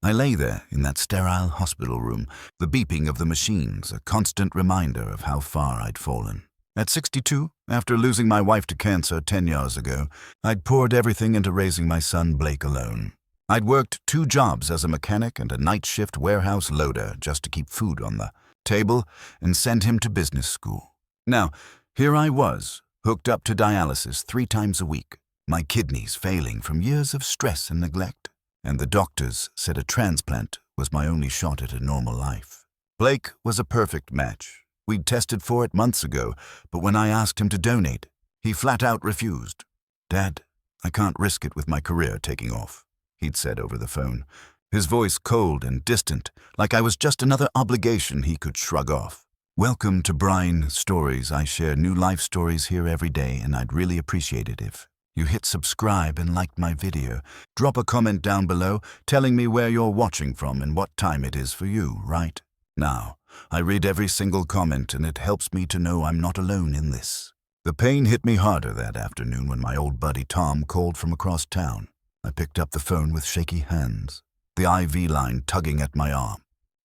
I lay there in that sterile hospital room, the beeping of the machines, a constant reminder of how far I'd fallen. At 62, after losing my wife to cancer 10 years ago, I'd poured everything into raising my son Blake alone. I'd worked 2 jobs as a mechanic and a night shift warehouse loader just to keep food on the table and send him to business school. Now, here I was, hooked up to dialysis 3 times a week, my kidneys failing from years of stress and neglect, and the doctors said a transplant was my only shot at a normal life. Blake was a perfect match. We'd tested for it months ago, but when I asked him to donate, he flat out refused. "Dad, I can't risk it with my career taking off," he'd said over the phone, his voice cold and distant, like I was just another obligation he could shrug off. Welcome to Brian Stories. I share new life stories here every day, and I'd really appreciate it if you hit subscribe and liked my video. Drop a comment down below telling me where you're watching from and what time it is for you, right? Now, I read every single comment and it helps me to know I'm not alone in this. The pain hit me harder that afternoon when my old buddy Tom called from across town. I picked up the phone with shaky hands, the IV line tugging at my arm.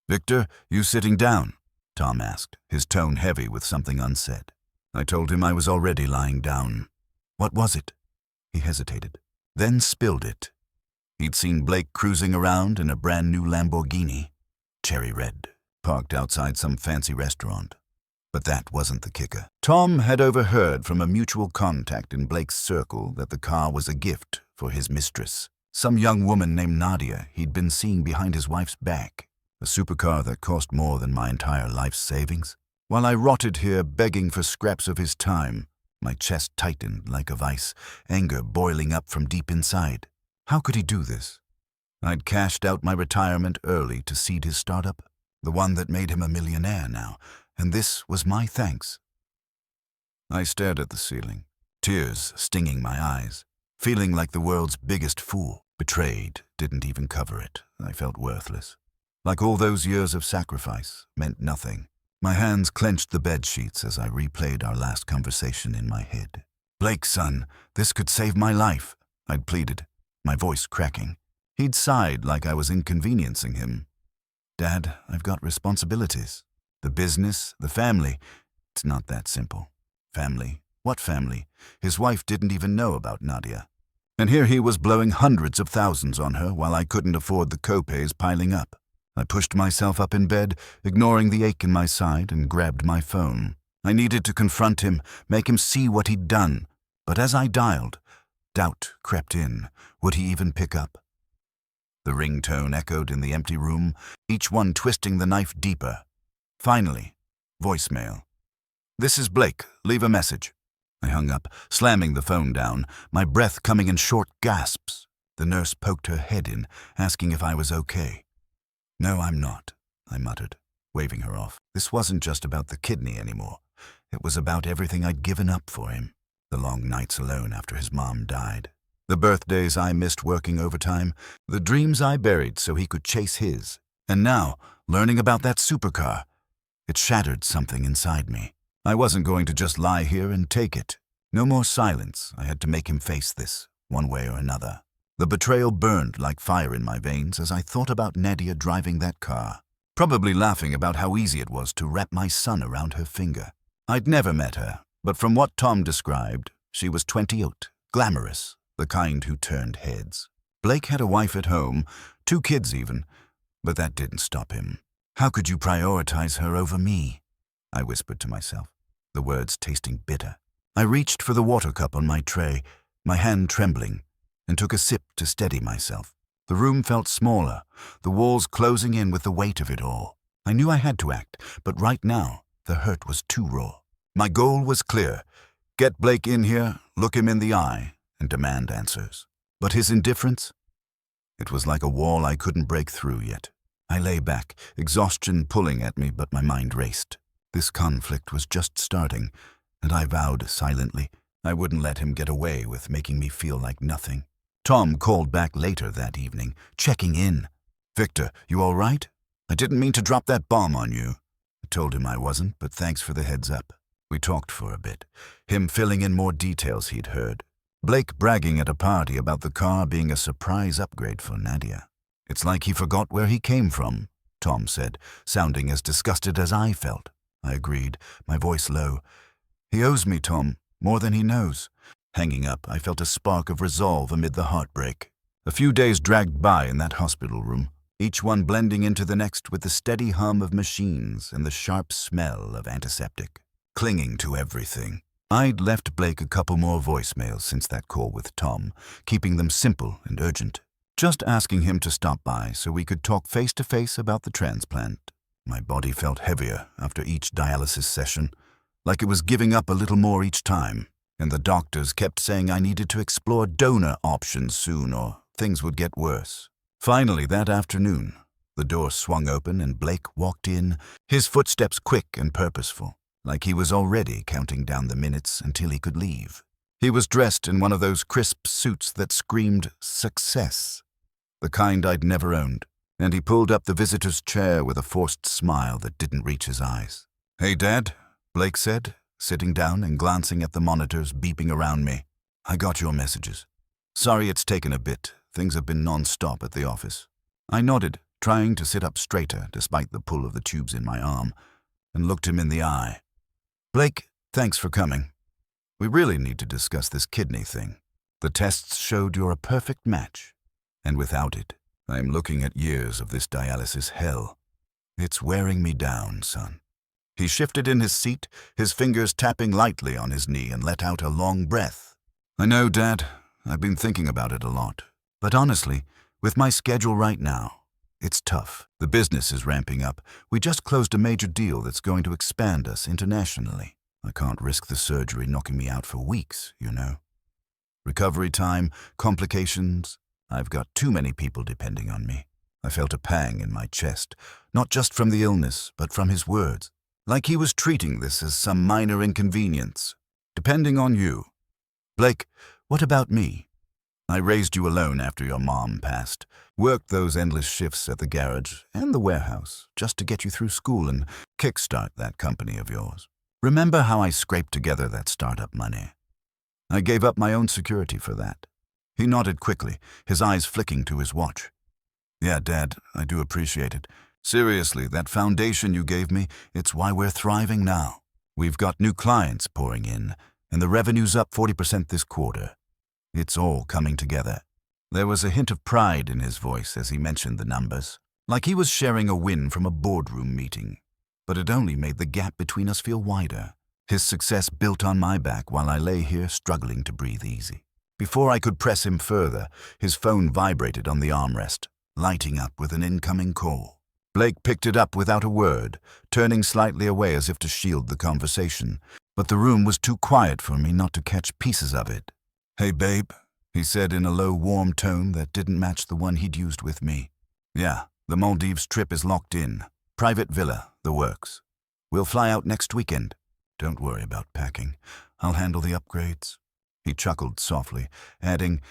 "Victor, you sitting down?" Tom asked, his tone heavy with something unsaid. I told him I was already lying down. "What was it?" He hesitated, then spilled it. He'd seen Blake cruising around in a brand new Lamborghini, cherry red, parked outside some fancy restaurant. But that wasn't the kicker. Tom had overheard from a mutual contact in Blake's circle that the car was a gift for his mistress, some young woman named Nadia he'd been seeing behind his wife's back, a supercar that cost more than my entire life's savings. While I rotted here begging for scraps of his time, my chest tightened like a vice, anger boiling up from deep inside. How could he do this? I'd cashed out my retirement early to seed his startup, the one that made him a millionaire now, and this was my thanks. I stared at the ceiling, tears stinging my eyes, feeling like the world's biggest fool. Betrayed didn't even cover it. I felt worthless. Like all those years of sacrifice meant nothing. My hands clenched the bed sheets as I replayed our last conversation in my head. "Blake, son, this could save my life," I'd pleaded, my voice cracking. He'd sighed like I was inconveniencing him. "Dad, I've got responsibilities. The business, the family. It's not that simple." Family? What family? His wife didn't even know about Nadia. And here he was blowing hundreds of thousands on her while I couldn't afford the co-pays piling up. I pushed myself up in bed, ignoring the ache in my side, and grabbed my phone. I needed to confront him, make him see what he'd done. But as I dialed, doubt crept in. Would he even pick up? The ringtone echoed in the empty room, each one twisting the knife deeper. Finally, voicemail. "This is Blake. Leave a message." I hung up, slamming the phone down, my breath coming in short gasps. The nurse poked her head in, asking if I was okay. "No, I'm not," I muttered, waving her off. This wasn't just about the kidney anymore. It was about everything I'd given up for him. The long nights alone after his mom died. The birthdays I missed working overtime. The dreams I buried so he could chase his. And now, learning about that supercar. It shattered something inside me. I wasn't going to just lie here and take it. No more silence. I had to make him face this, one way or another. The betrayal burned like fire in my veins as I thought about Nadia driving that car, probably laughing about how easy it was to wrap my son around her finger. I'd never met her, but from what Tom described, she was 28, glamorous, the kind who turned heads. Blake had a wife at home, 2 kids even, but that didn't stop him. "How could you prioritize her over me?" I whispered to myself, the words tasting bitter. I reached for the water cup on my tray, my hand trembling, and took a sip to steady myself. The room felt smaller, the walls closing in with the weight of it all. I knew I had to act, but right now, the hurt was too raw. My goal was clear. Get Blake in here, look him in the eye, and demand answers. But his indifference? It was like a wall I couldn't break through yet. I lay back, exhaustion pulling at me, but my mind raced. This conflict was just starting, and I vowed silently I wouldn't let him get away with making me feel like nothing. Tom called back later that evening, checking in. "Victor, you all right? I didn't mean to drop that bomb on you." I told him I wasn't, but thanks for the heads up. We talked for a bit, him filling in more details he'd heard. Blake bragging at a party about the car being a surprise upgrade for Nadia. It's like he forgot where he came from, Tom said, sounding as disgusted as I felt. I agreed, my voice low. He owes me, Tom, more than he knows. Hanging up, I felt a spark of resolve amid the heartbreak. A few days dragged by in that hospital room, each one blending into the next with the steady hum of machines and the sharp smell of antiseptic. Clinging to everything. I'd left Blake a couple more voicemails since that call with Tom, keeping them simple and urgent. Just asking him to stop by so we could talk face-to-face about the transplant. My body felt heavier after each dialysis session, like it was giving up a little more each time, and the doctors kept saying I needed to explore donor options soon or things would get worse. Finally, that afternoon, the door swung open and Blake walked in, his footsteps quick and purposeful, like he was already counting down the minutes until he could leave. He was dressed in one of those crisp suits that screamed success, the kind I'd never owned, and he pulled up the visitor's chair with a forced smile that didn't reach his eyes. "Hey, Dad," Blake said, sitting down and glancing at the monitors beeping around me. "I got your messages. Sorry it's taken a bit. Things have been non-stop at the office." I nodded, trying to sit up straighter despite the pull of the tubes in my arm, and looked him in the eye. "Blake, thanks for coming. We really need to discuss this kidney thing. The tests showed you're a perfect match. And without it, I'm looking at years of this dialysis hell. It's wearing me down, son." He shifted in his seat, his fingers tapping lightly on his knee, and let out a long breath. "I know, Dad. I've been thinking about it a lot. But honestly, with my schedule right now, it's tough. The business is ramping up. We just closed a major deal that's going to expand us internationally. I can't risk the surgery knocking me out for weeks, you know. Recovery time, complications. I've got too many people depending on me." I felt a pang in my chest, not just from the illness, but from his words. Like he was treating this as some minor inconvenience. "Depending on you. Blake, what about me? I raised you alone after your mom passed, worked those endless shifts at the garage and the warehouse just to get you through school and kickstart that company of yours. Remember how I scraped together that startup money? I gave up my own security for that." He nodded quickly, his eyes flicking to his watch. "Yeah, Dad, I do appreciate it. Seriously, that foundation you gave me, it's why we're thriving now. We've got new clients pouring in, and the revenue's up 40% this quarter. It's all coming together." There was a hint of pride in his voice as he mentioned the numbers, like he was sharing a win from a boardroom meeting. But it only made the gap between us feel wider. His success built on my back while I lay here struggling to breathe easy. Before I could press him further, his phone vibrated on the armrest, lighting up with an incoming call. Blake picked it up without a word, turning slightly away as if to shield the conversation, but the room was too quiet for me not to catch pieces of it. "Hey, babe," he said in a low, warm tone that didn't match the one he'd used with me. "Yeah, the Maldives trip is locked in. Private villa, the works. We'll fly out next weekend. Don't worry about packing. I'll handle the upgrades." He chuckled softly, adding,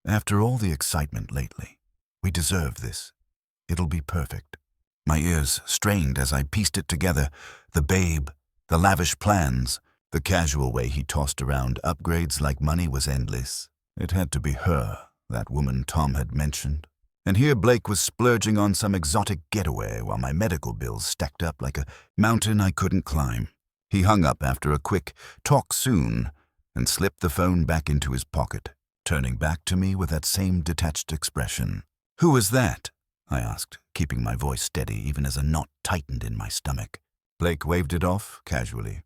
"After all the excitement lately, we deserve this. It'll be perfect." My ears strained as I pieced it together, the babe, the lavish plans, the casual way he tossed around upgrades like money was endless. It had to be her, that woman Tom had mentioned. And here Blake was splurging on some exotic getaway while my medical bills stacked up like a mountain I couldn't climb. He hung up after a quick, "Talk soon," and slipped the phone back into his pocket, turning back to me with that same detached expression. "Who was that?" I asked, keeping my voice steady even as a knot tightened in my stomach. Blake waved it off casually.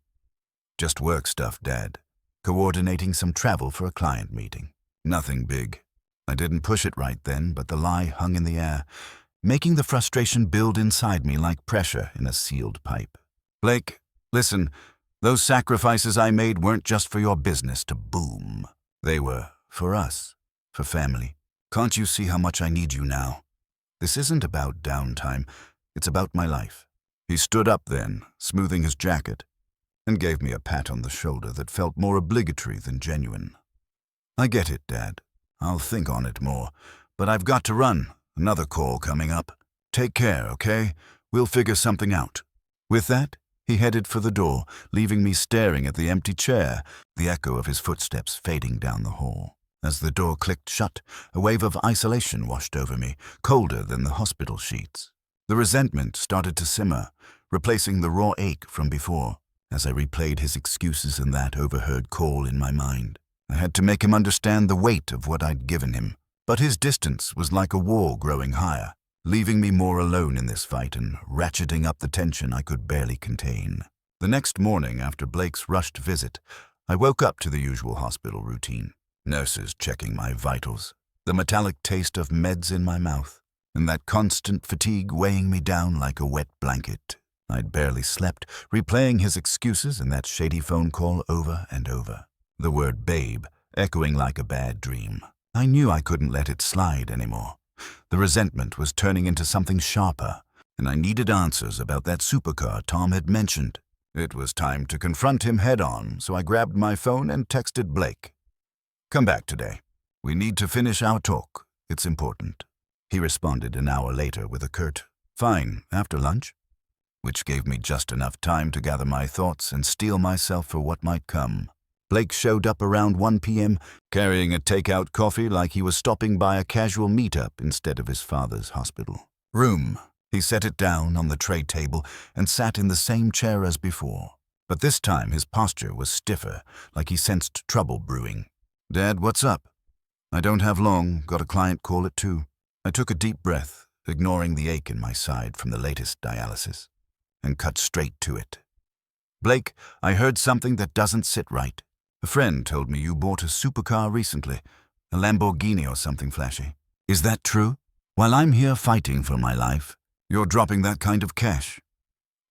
"Just work stuff, Dad. Coordinating some travel for a client meeting. Nothing big." I didn't push it right then, but the lie hung in the air, making the frustration build inside me like pressure in a sealed pipe. "Blake, listen, those sacrifices I made weren't just for your business to boom. They were for us, for family. Can't you see how much I need you now? This isn't about downtime, it's about my life." He stood up then, smoothing his jacket, and gave me a pat on the shoulder that felt more obligatory than genuine. "I get it, Dad. I'll think on it more, but I've got to run. Another call coming up. Take care, okay? We'll figure something out." With that, he headed for the door, leaving me staring at the empty chair, the echo of his footsteps fading down the hall. As the door clicked shut, a wave of isolation washed over me, colder than the hospital sheets. The resentment started to simmer, replacing the raw ache from before, as I replayed his excuses in that overheard call in my mind. I had to make him understand the weight of what I'd given him, but his distance was like a wall growing higher, leaving me more alone in this fight and ratcheting up the tension I could barely contain. The next morning, after Blake's rushed visit, I woke up to the usual hospital routine. Nurses checking my vitals, the metallic taste of meds in my mouth, and that constant fatigue weighing me down like a wet blanket. I'd barely slept, replaying his excuses and that shady phone call over and over. The word babe echoing like a bad dream. I knew I couldn't let it slide anymore. The resentment was turning into something sharper, and I needed answers about that supercar Tom had mentioned. It was time to confront him head-on, so I grabbed my phone and texted Blake. "Come back today. We need to finish our talk. It's important." He responded an hour later with a curt, "Fine, after lunch?" which gave me just enough time to gather my thoughts and steel myself for what might come. Blake showed up around 1 p.m., carrying a takeout coffee like he was stopping by a casual meetup instead of his father's hospital room. He set it down on the tray table and sat in the same chair as before. But this time his posture was stiffer, like he sensed trouble brewing. "Dad, what's up?" "I don't have long. Got a client call at 2. I took a deep breath, ignoring the ache in my side from the latest dialysis, and cut straight to it. "Blake, I heard something that doesn't sit right. A friend told me you bought a supercar recently, a Lamborghini or something flashy. Is that true? While I'm here fighting for my life, you're dropping that kind of cash."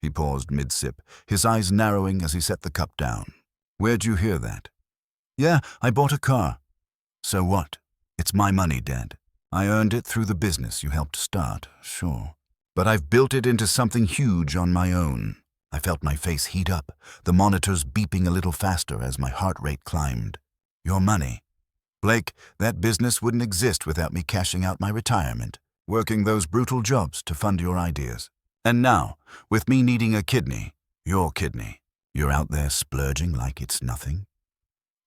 He paused mid-sip, his eyes narrowing as he set the cup down. "Where'd you hear that?" "Yeah, I bought a car." "So what? It's my money, Dad. I earned it through the business you helped start, sure. But I've built it into something huge on my own." I felt my face heat up, the monitors beeping a little faster as my heart rate climbed. "Your money. Blake, that business wouldn't exist without me cashing out my retirement, working those brutal jobs to fund your ideas. And now, with me needing a kidney, your kidney, you're out there splurging like it's nothing.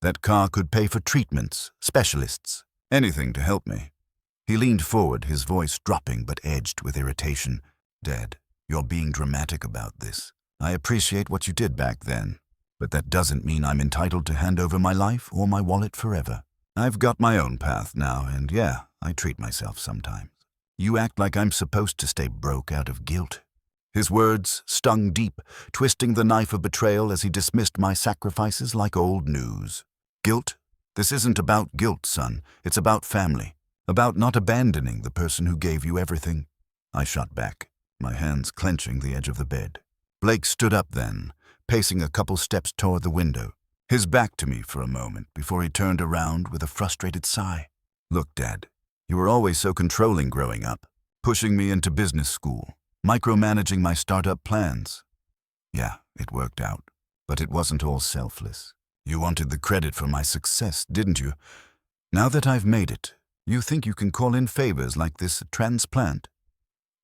That car could pay for treatments, specialists, anything to help me." He leaned forward, his voice dropping but edged with irritation. "Dad, you're being dramatic about this. I appreciate what you did back then, but that doesn't mean I'm entitled to hand over my life or my wallet forever. I've got my own path now, and yeah, I treat myself sometimes. You act like I'm supposed to stay broke out of guilt." His words stung deep, twisting the knife of betrayal as he dismissed my sacrifices like old news. "Guilt? This isn't about guilt, son. It's about family. About not abandoning the person who gave you everything." I shot back, my hands clenching the edge of the bed. Blake stood up then, pacing a couple steps toward the window, his back to me for a moment before he turned around with a frustrated sigh. "Look, Dad, you were always so controlling growing up, pushing me into business school, micromanaging my startup plans. Yeah, it worked out, but it wasn't all selfless. You wanted the credit for my success, didn't you? Now that I've made it, you think you can call in favors like this transplant?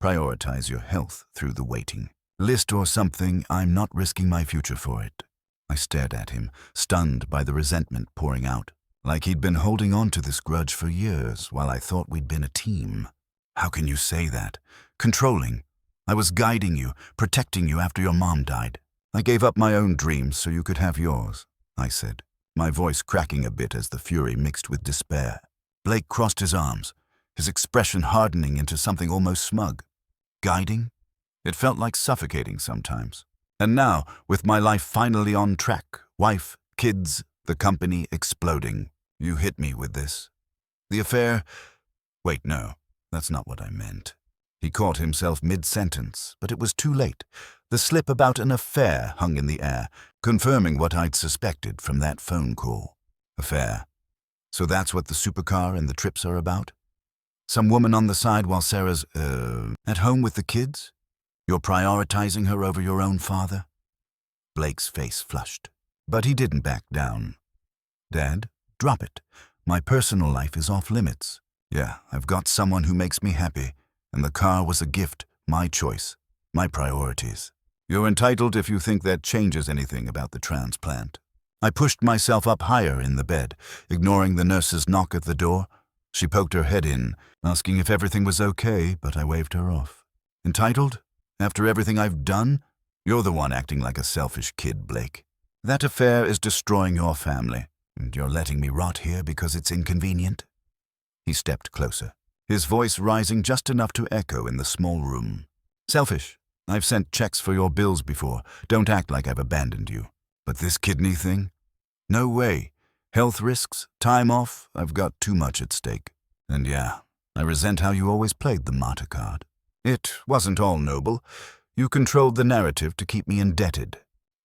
Prioritize your health through the waiting list or something. I'm not risking my future for it." I stared at him, stunned by the resentment pouring out, like he'd been holding on to this grudge for years while I thought we'd been a team. "How can you say that? Controlling. I was guiding you, protecting you after your mom died. I gave up my own dreams so you could have yours," I said, my voice cracking a bit as the fury mixed with despair. Blake crossed his arms, his expression hardening into something almost smug. Guiding? It felt like suffocating sometimes. And now, with my life finally on track, wife, kids, the company exploding, you hit me with this. The affair... Wait, no, that's not what I meant. He caught himself mid-sentence, but it was too late. The slip about an affair hung in the air, confirming what I'd suspected from that phone call. Affair. So that's what the supercar and the trips are about? Some woman on the side while Sarah's, at home with the kids? You're prioritizing her over your own father? Blake's face flushed, but he didn't back down. Dad, drop it. My personal life is off limits. Yeah, I've got someone who makes me happy, and the car was a gift, my choice, my priorities. You're entitled if you think that changes anything about the transplant. I pushed myself up higher in the bed, ignoring the nurse's knock at the door. She poked her head in, asking if everything was okay, but I waved her off. Entitled? After everything I've done? You're the one acting like a selfish kid, Blake. That affair is destroying your family, and you're letting me rot here because it's inconvenient? He stepped closer, his voice rising just enough to echo in the small room. Selfish. I've sent checks for your bills before. Don't act like I've abandoned you. But this kidney thing? No way. Health risks, time off, I've got too much at stake. And yeah, I resent how you always played the martyr card. It wasn't all noble. You controlled the narrative to keep me indebted.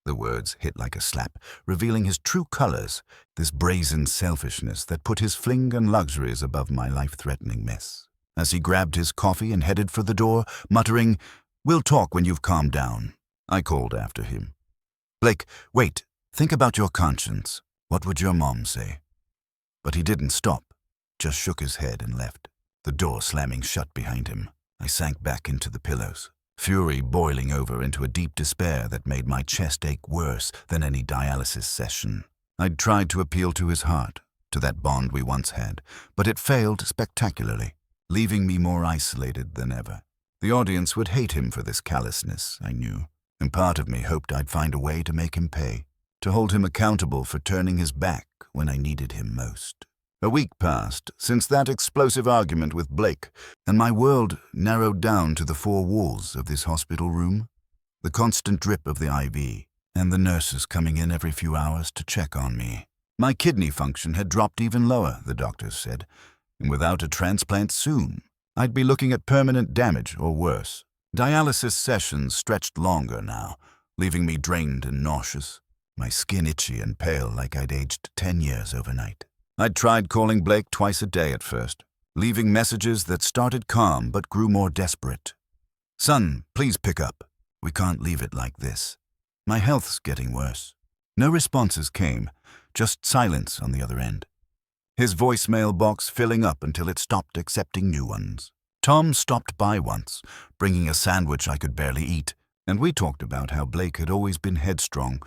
The words hit like a slap, revealing his true colors, this brazen selfishness that put his fling and luxuries above my life-threatening mess. As he grabbed his coffee and headed for the door, muttering, "We'll talk when you've calmed down," I called after him. "Blake, wait. Think about your conscience. What would your mom say?" But he didn't stop, just shook his head and left, the door slamming shut behind him. I sank back into the pillows, fury boiling over into a deep despair that made my chest ache worse than any dialysis session. I'd tried to appeal to his heart, to that bond we once had, but it failed spectacularly, leaving me more isolated than ever. The audience would hate him for this callousness, I knew, and part of me hoped I'd find a way to make him pay, to hold him accountable for turning his back when I needed him most. A week passed since that explosive argument with Blake, and my world narrowed down to the four walls of this hospital room, the constant drip of the IV, and the nurses coming in every few hours to check on me. My kidney function had dropped even lower, the doctors said, and without a transplant soon, I'd be looking at permanent damage or worse. Dialysis sessions stretched longer now, leaving me drained and nauseous, my skin itchy and pale like I'd aged 10 years overnight. I'd tried calling Blake twice a day at first, leaving messages that started calm but grew more desperate. "Son, please pick up. We can't leave it like this. My health's getting worse." No responses came, just silence on the other end. His voicemail box filling up until it stopped accepting new ones. Tom stopped by once, bringing a sandwich I could barely eat, and we talked about how Blake had always been headstrong,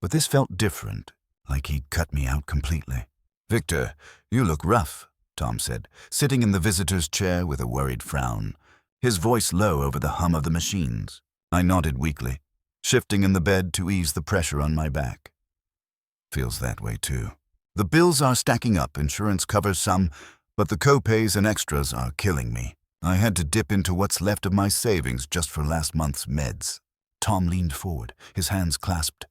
but this felt different, like he'd cut me out completely. "Victor, you look rough," Tom said, sitting in the visitor's chair with a worried frown, his voice low over the hum of the machines. I nodded weakly, shifting in the bed to ease the pressure on my back. "Feels that way too. The bills are stacking up, insurance covers some, but the co-pays and extras are killing me. I had to dip into what's left of my savings just for last month's meds." Tom leaned forward, his hands clasped.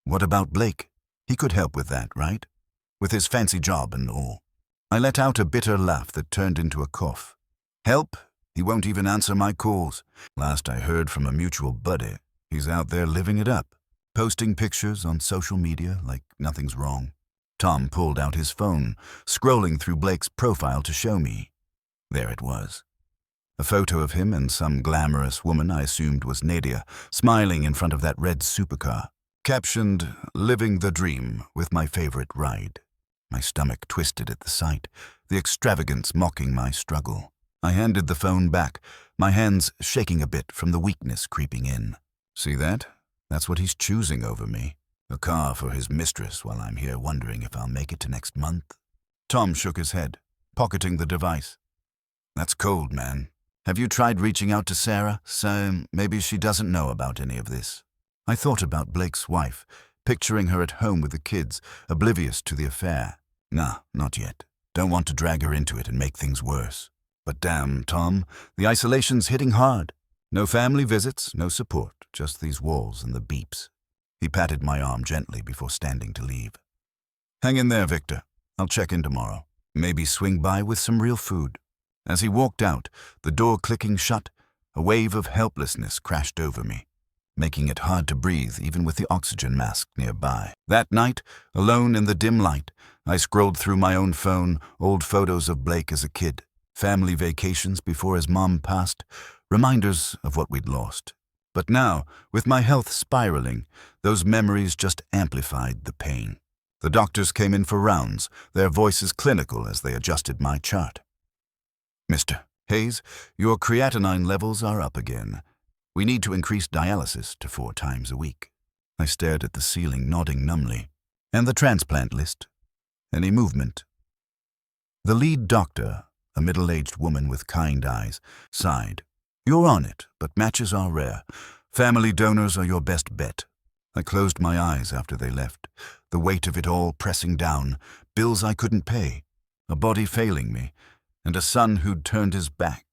"What about Blake? He could help with that, right? With his fancy job and all." I let out a bitter laugh that turned into a cough. "Help? He won't even answer my calls. Last I heard from a mutual buddy, he's out there living it up, posting pictures on social media like nothing's wrong." Tom pulled out his phone, scrolling through Blake's profile to show me. There it was. A photo of him and some glamorous woman I assumed was Nadia, smiling in front of that red supercar. Captioned, "Living the dream with my favorite ride." My stomach twisted at the sight, the extravagance mocking my struggle. I handed the phone back, my hands shaking a bit from the weakness creeping in. "See that? That's what he's choosing over me. A car for his mistress while I'm here wondering if I'll make it to next month." Tom shook his head, pocketing the device. "That's cold, man. Have you tried reaching out to Sarah? So maybe she doesn't know about any of this." I thought about Blake's wife, picturing her at home with the kids, oblivious to the affair. Nah, not yet. Don't want to drag her into it and make things worse. But damn, Tom, the isolation's hitting hard. No family visits, no support, just these walls and the beeps. He patted my arm gently before standing to leave. "Hang in there, Victor. I'll check in tomorrow. Maybe swing by with some real food." As he walked out, the door clicking shut, a wave of helplessness crashed over me, making it hard to breathe even with the oxygen mask nearby. That night, alone in the dim light, I scrolled through my own phone, old photos of Blake as a kid, family vacations before his mom passed, reminders of what we'd lost. But now, with my health spiraling, those memories just amplified the pain. The doctors came in for rounds, their voices clinical as they adjusted my chart. "Mr. Hayes, your creatinine levels are up again. We need to increase dialysis to 4 times a week." I stared at the ceiling, nodding numbly. And the transplant list? Any movement? The lead doctor, a middle-aged woman with kind eyes, sighed. You're on it, but matches are rare. Family donors are your best bet. I closed my eyes after they left, the weight of it all pressing down, bills I couldn't pay, a body failing me, and a son who'd turned his back.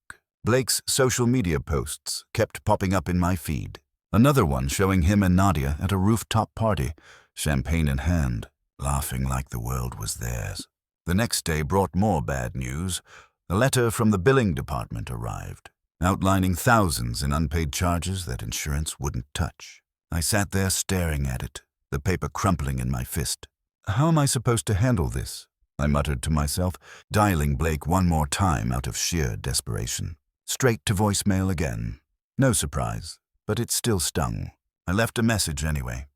Blake's social media posts kept popping up in my feed. Another one showing him and Nadia at a rooftop party, champagne in hand, laughing like the world was theirs. The next day brought more bad news. A letter from the billing department arrived, outlining thousands in unpaid charges that insurance wouldn't touch. I sat there staring at it, the paper crumpling in my fist. How am I supposed to handle this? I muttered to myself, dialing Blake one more time out of sheer desperation. Straight to voicemail again. No surprise, but it still stung. I left a message anyway.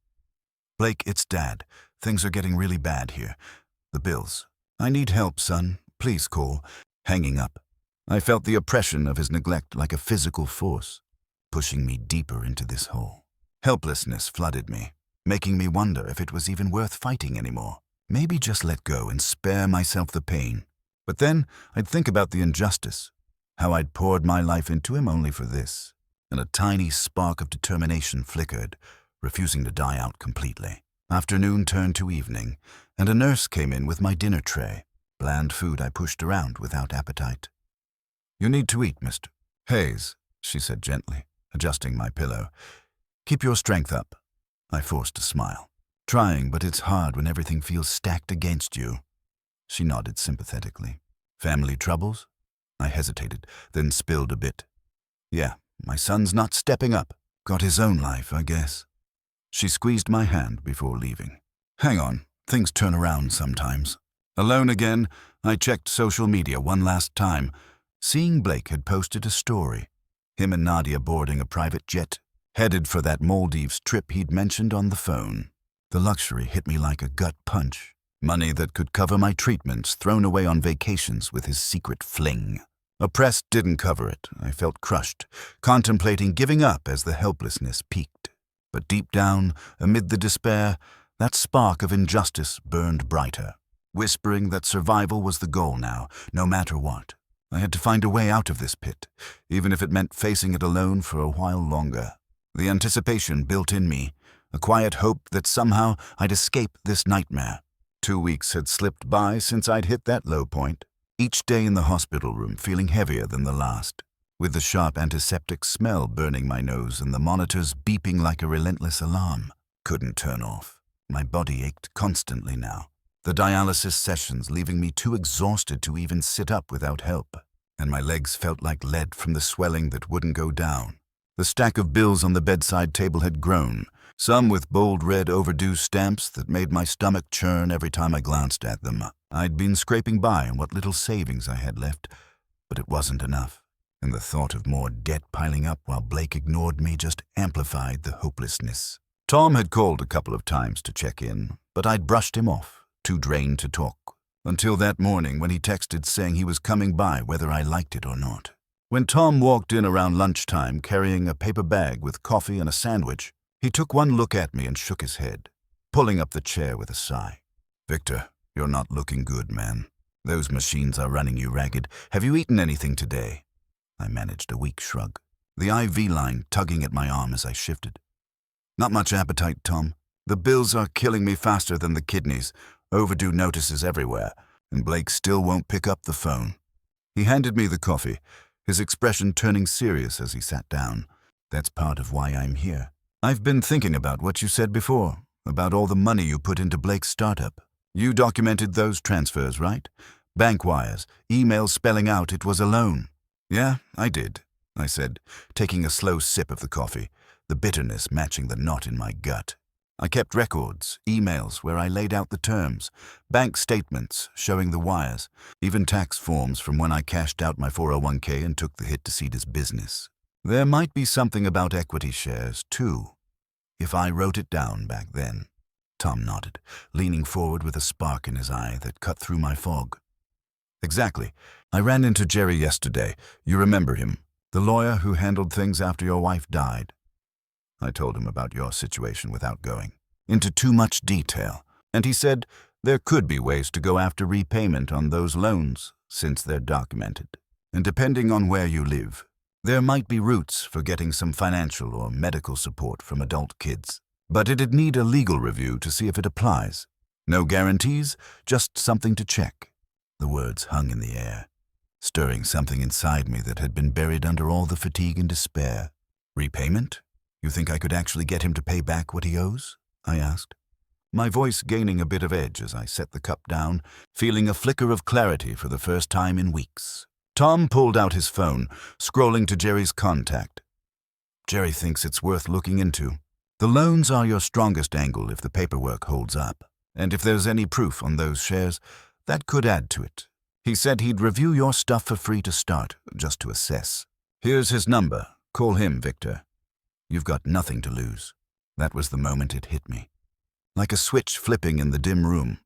Blake, it's Dad. Things are getting really bad here. The bills. I need help, son. Please call. Hanging up. I felt the oppression of his neglect like a physical force, pushing me deeper into this hole. Helplessness flooded me, making me wonder if it was even worth fighting anymore. Maybe just let go and spare myself the pain. But then I'd think about the injustice, how I'd poured my life into him only for this, and a tiny spark of determination flickered, refusing to die out completely. Afternoon turned to evening, and a nurse came in with my dinner tray, bland food I pushed around without appetite. You need to eat, Mr. Hayes, she said gently, adjusting my pillow. Keep your strength up. I forced a smile. Trying, but it's hard when everything feels stacked against you. She nodded sympathetically. Family troubles? I hesitated, then spilled a bit. Yeah, my son's not stepping up. Got his own life, I guess. She squeezed my hand before leaving. Hang on, things turn around sometimes. Alone again, I checked social media one last time. Seeing Blake had posted a story. Him and Nadia boarding a private jet, headed for that Maldives trip he'd mentioned on the phone. The luxury hit me like a gut punch. Money that could cover my treatments thrown away on vacations with his secret fling. A press didn't cover it. I felt crushed, contemplating giving up as the helplessness peaked. But deep down, amid the despair, that spark of injustice burned brighter, whispering that survival was the goal now, no matter what. I had to find a way out of this pit, even if it meant facing it alone for a while longer. The anticipation built in me, a quiet hope that somehow I'd escape this nightmare. 2 weeks had slipped by since I'd hit that low point, each day in the hospital room feeling heavier than the last, with the sharp antiseptic smell burning my nose and the monitors beeping like a relentless alarm. Couldn't turn off. My body ached constantly now, the dialysis sessions leaving me too exhausted to even sit up without help, and my legs felt like lead from the swelling that wouldn't go down. The stack of bills on the bedside table had grown, some with bold red overdue stamps that made my stomach churn every time I glanced at them. I'd been scraping by on what little savings I had left, but it wasn't enough, and the thought of more debt piling up while Blake ignored me just amplified the hopelessness. Tom had called a couple of times to check in, but I'd brushed him off, too drained to talk, until that morning when he texted saying he was coming by whether I liked it or not. When Tom walked in around lunchtime carrying a paper bag with coffee and a sandwich, he took one look at me and shook his head, pulling up the chair with a sigh. Victor, you're not looking good, man. Those machines are running you ragged. Have you eaten anything today? I managed a weak shrug, the IV line tugging at my arm as I shifted. Not much appetite, Tom. The bills are killing me faster than the kidneys, overdue notices everywhere, and Blake still won't pick up the phone. He handed me the coffee, his expression turning serious as he sat down. That's part of why I'm here. I've been thinking about what you said before, about all the money you put into Blake's startup. You documented those transfers, right? Bank wires, emails spelling out it was a loan. Yeah, I did, I said, taking a slow sip of the coffee, the bitterness matching the knot in my gut. I kept records, emails where I laid out the terms, bank statements showing the wires, even tax forms from when I cashed out my 401k and took the hit to seed his business. There might be something about equity shares, too, if I wrote it down back then. Tom nodded, leaning forward with a spark in his eye that cut through my fog. Exactly. I ran into Jerry yesterday. You remember him, the lawyer who handled things after your wife died. I told him about your situation without going into too much detail, And he said there could be ways to go after repayment on those loans, since they're documented. And depending on where you live, there might be routes for getting some financial or medical support from adult kids. But it'd need a legal review to see if it applies. No guarantees, just something to check. The words hung in the air, stirring something inside me that had been buried under all the fatigue and despair. Repayment? You think I could actually get him to pay back what he owes? I asked, my voice gaining a bit of edge as I set the cup down, feeling a flicker of clarity for the first time in weeks. Tom pulled out his phone, scrolling to Jerry's contact. Jerry thinks it's worth looking into. The loans are your strongest angle if the paperwork holds up, and if there's any proof on those shares, that could add to it. He said he'd review your stuff for free to start, just to assess. Here's his number. Call him, Victor. You've got nothing to lose. That was the moment it hit me. Like a switch flipping in the dim room.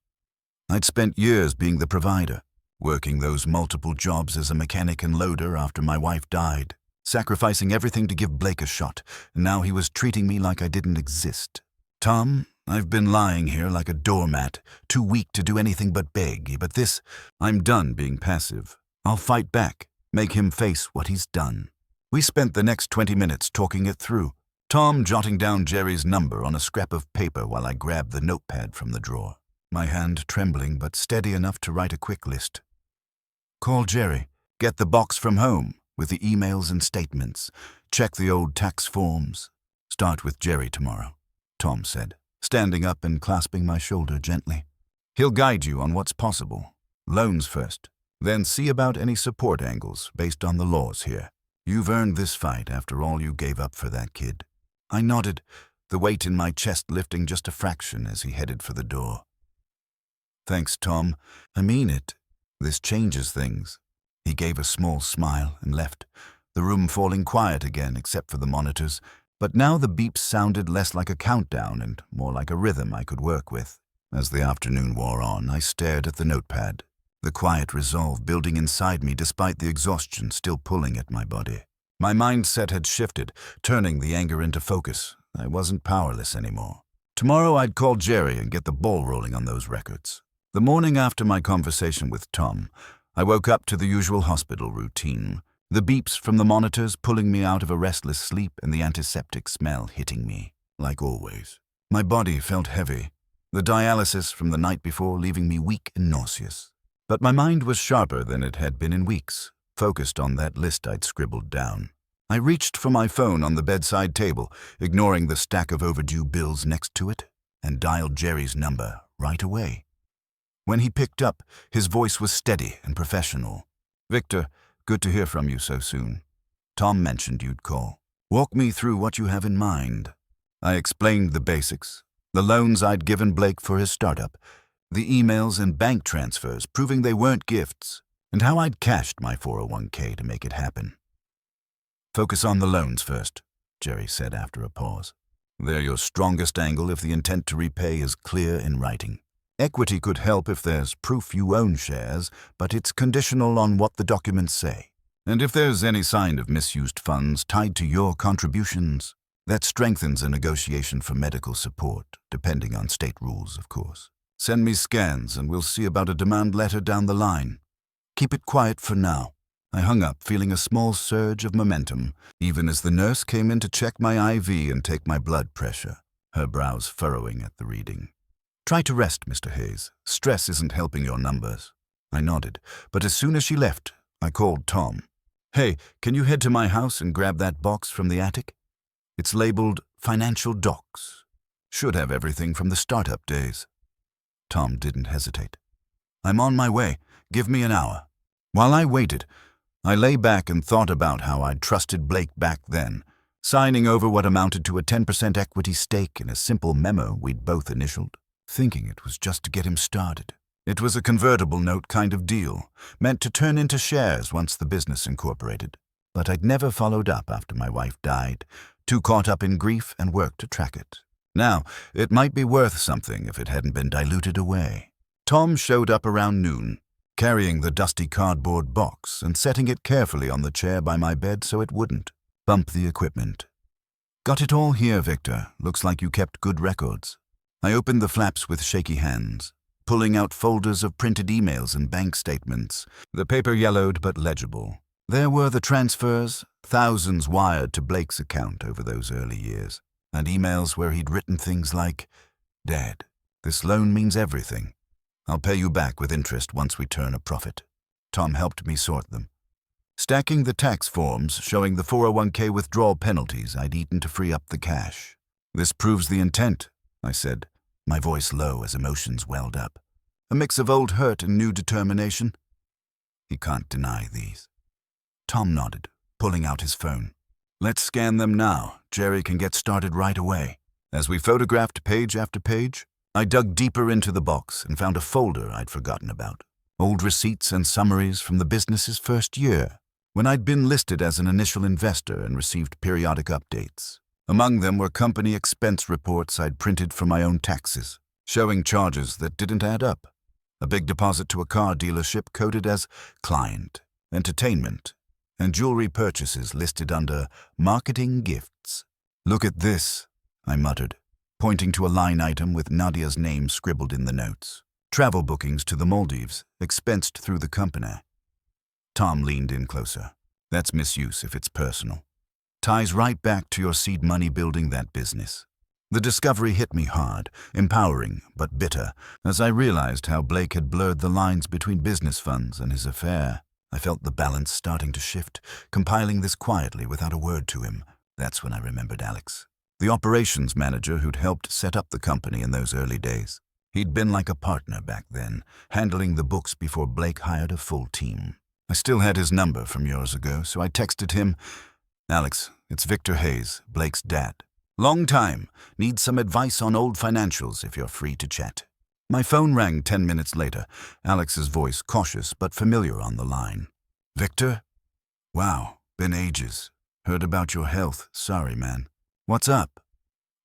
I'd spent years being the provider, working those multiple jobs as a mechanic and loader after my wife died, sacrificing everything to give Blake a shot, and now he was treating me like I didn't exist. Tom, I've been lying here like a doormat, too weak to do anything but beg, but this, I'm done being passive. I'll fight back, make him face what he's done. We spent the next 20 minutes talking it through, Tom jotting down Jerry's number on a scrap of paper while I grabbed the notepad from the drawer, my hand trembling but steady enough to write a quick list. Call Jerry, get the box from home with the emails and statements, check the old tax forms. Start with Jerry tomorrow, Tom said, standing up and clasping my shoulder gently. He'll guide you on what's possible. Loans first, then see about any support angles based on the laws here. You've earned this fight after all you gave up for that kid. I nodded, the weight in my chest lifting just a fraction as he headed for the door. Thanks, Tom. I mean it. This changes things. He gave a small smile and left, the room falling quiet again except for the monitors, but now the beeps sounded less like a countdown and more like a rhythm I could work with. As the afternoon wore on, I stared at the notepad, the quiet resolve building inside me despite the exhaustion still pulling at my body. My mindset had shifted, turning the anger into focus. I wasn't powerless anymore. Tomorrow I'd call Jerry and get the ball rolling on those records. The morning after my conversation with Tom, I woke up to the usual hospital routine, the beeps from the monitors pulling me out of a restless sleep and the antiseptic smell hitting me, like always. My body felt heavy, the dialysis from the night before leaving me weak and nauseous. But my mind was sharper than it had been in weeks, focused on that list I'd scribbled down. I reached for my phone on the bedside table, ignoring the stack of overdue bills next to it, and dialed Jerry's number right away. When he picked up, his voice was steady and professional. Victor, good to hear from you so soon. Tom mentioned you'd call. Walk me through what you have in mind. I explained the basics, the loans I'd given Blake for his startup, the emails and bank transfers proving they weren't gifts, and how I'd cashed my 401k to make it happen. Focus on the loans first, Jerry said after a pause. They're your strongest angle if the intent to repay is clear in writing. Equity could help if there's proof you own shares, but it's conditional on what the documents say. And if there's any sign of misused funds tied to your contributions, that strengthens a negotiation for medical support, depending on state rules, of course. Send me scans and we'll see about a demand letter down the line. Keep it quiet for now. I hung up, feeling a small surge of momentum, even as the nurse came in to check my IV and take my blood pressure, her brows furrowing at the reading. Try to rest, Mr. Hayes. Stress isn't helping your numbers. I nodded, but as soon as she left, I called Tom. Hey, can you head to my house and grab that box from the attic? It's labeled Financial Docs. Should have everything from the startup days. Tom didn't hesitate. I'm on my way. Give me an hour. While I waited, I lay back and thought about how I'd trusted Blake back then, signing over what amounted to a 10% equity stake in a simple memo we'd both initialed, thinking it was just to get him started. It was a convertible note kind of deal, meant to turn into shares once the business incorporated. But I'd never followed up after my wife died, too caught up in grief and work to track it. Now, it might be worth something if it hadn't been diluted away. Tom showed up around noon, carrying the dusty cardboard box and setting it carefully on the chair by my bed so it wouldn't bump the equipment. Got it all here, Victor. Looks like you kept good records. I opened the flaps with shaky hands, pulling out folders of printed emails and bank statements, the paper yellowed but legible. There were the transfers, thousands wired to Blake's account over those early years, and emails where he'd written things like, "Dad, this loan means everything. I'll pay you back with interest once we turn a profit." Tom helped me sort them, stacking the tax forms showing the 401k withdrawal penalties I'd eaten to free up the cash. "This proves the intent," I said, my voice low as emotions welled up. A mix of old hurt and new determination. "He can't deny these." Tom nodded, pulling out his phone. "Let's scan them now. Jerry can get started right away." As we photographed page after page, I dug deeper into the box and found a folder I'd forgotten about. Old receipts and summaries from the business's first year, when I'd been listed as an initial investor and received periodic updates. Among them were company expense reports I'd printed for my own taxes, showing charges that didn't add up. A big deposit to a car dealership coded as client, entertainment, and jewelry purchases listed under marketing gifts. "Look at this," I muttered, pointing to a line item with Nadia's name scribbled in the notes. "Travel bookings to the Maldives, expensed through the company." Tom leaned in closer. "That's misuse if it's personal. Ties right back to your seed money building that business." The discovery hit me hard, empowering but bitter, as I realized how Blake had blurred the lines between business funds and his affair. I felt the balance starting to shift, compiling this quietly without a word to him. That's when I remembered Alex, the operations manager who'd helped set up the company in those early days. He'd been like a partner back then, handling the books before Blake hired a full team. I still had his number from years ago, so I texted him, "Alex, it's Victor Hayes, Blake's dad. Long time. Need some advice on old financials if you're free to chat." My phone rang 10 minutes later, Alex's voice cautious but familiar on the line. "Victor? Wow, been ages. Heard about your health. Sorry, man. What's up?"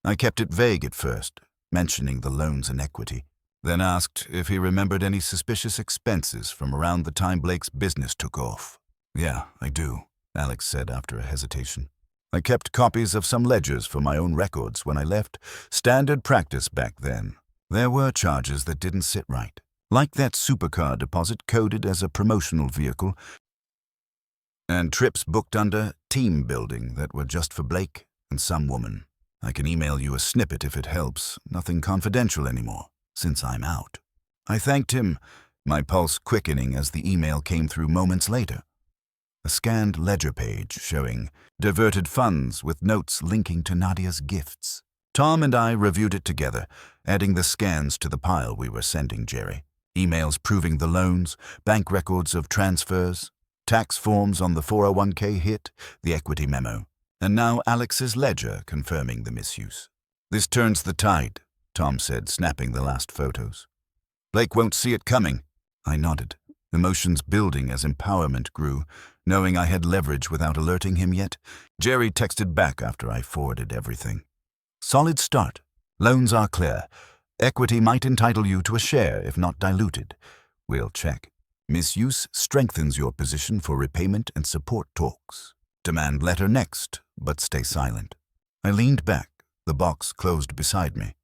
I kept it vague at first, mentioning the loans and equity, then asked if he remembered any suspicious expenses from around the time Blake's business took off. "Yeah, I do," Alex said after a hesitation. "I kept copies of some ledgers for my own records when I left. Standard practice back then. There were charges that didn't sit right, like that supercar deposit coded as a promotional vehicle, and trips booked under team building that were just for Blake and some woman. I can email you a snippet if it helps. Nothing confidential anymore, since I'm out." I thanked him, my pulse quickening as the email came through moments later. A scanned ledger page showing diverted funds with notes linking to Nadia's gifts. Tom and I reviewed it together, adding the scans to the pile we were sending Jerry. Emails proving the loans, bank records of transfers, tax forms on the 401k hit, the equity memo, and now Alex's ledger confirming the misuse. "This turns the tide," Tom said, snapping the last photos. "Blake won't see it coming." I nodded, emotions building as empowerment grew, knowing I had leverage without alerting him yet. Jerry texted back after I forwarded everything. "Solid start. Loans are clear. Equity might entitle you to a share if not diluted. We'll check. Misuse strengthens your position for repayment and support talks. Demand letter next, but stay silent." I leaned back, the box closed beside me,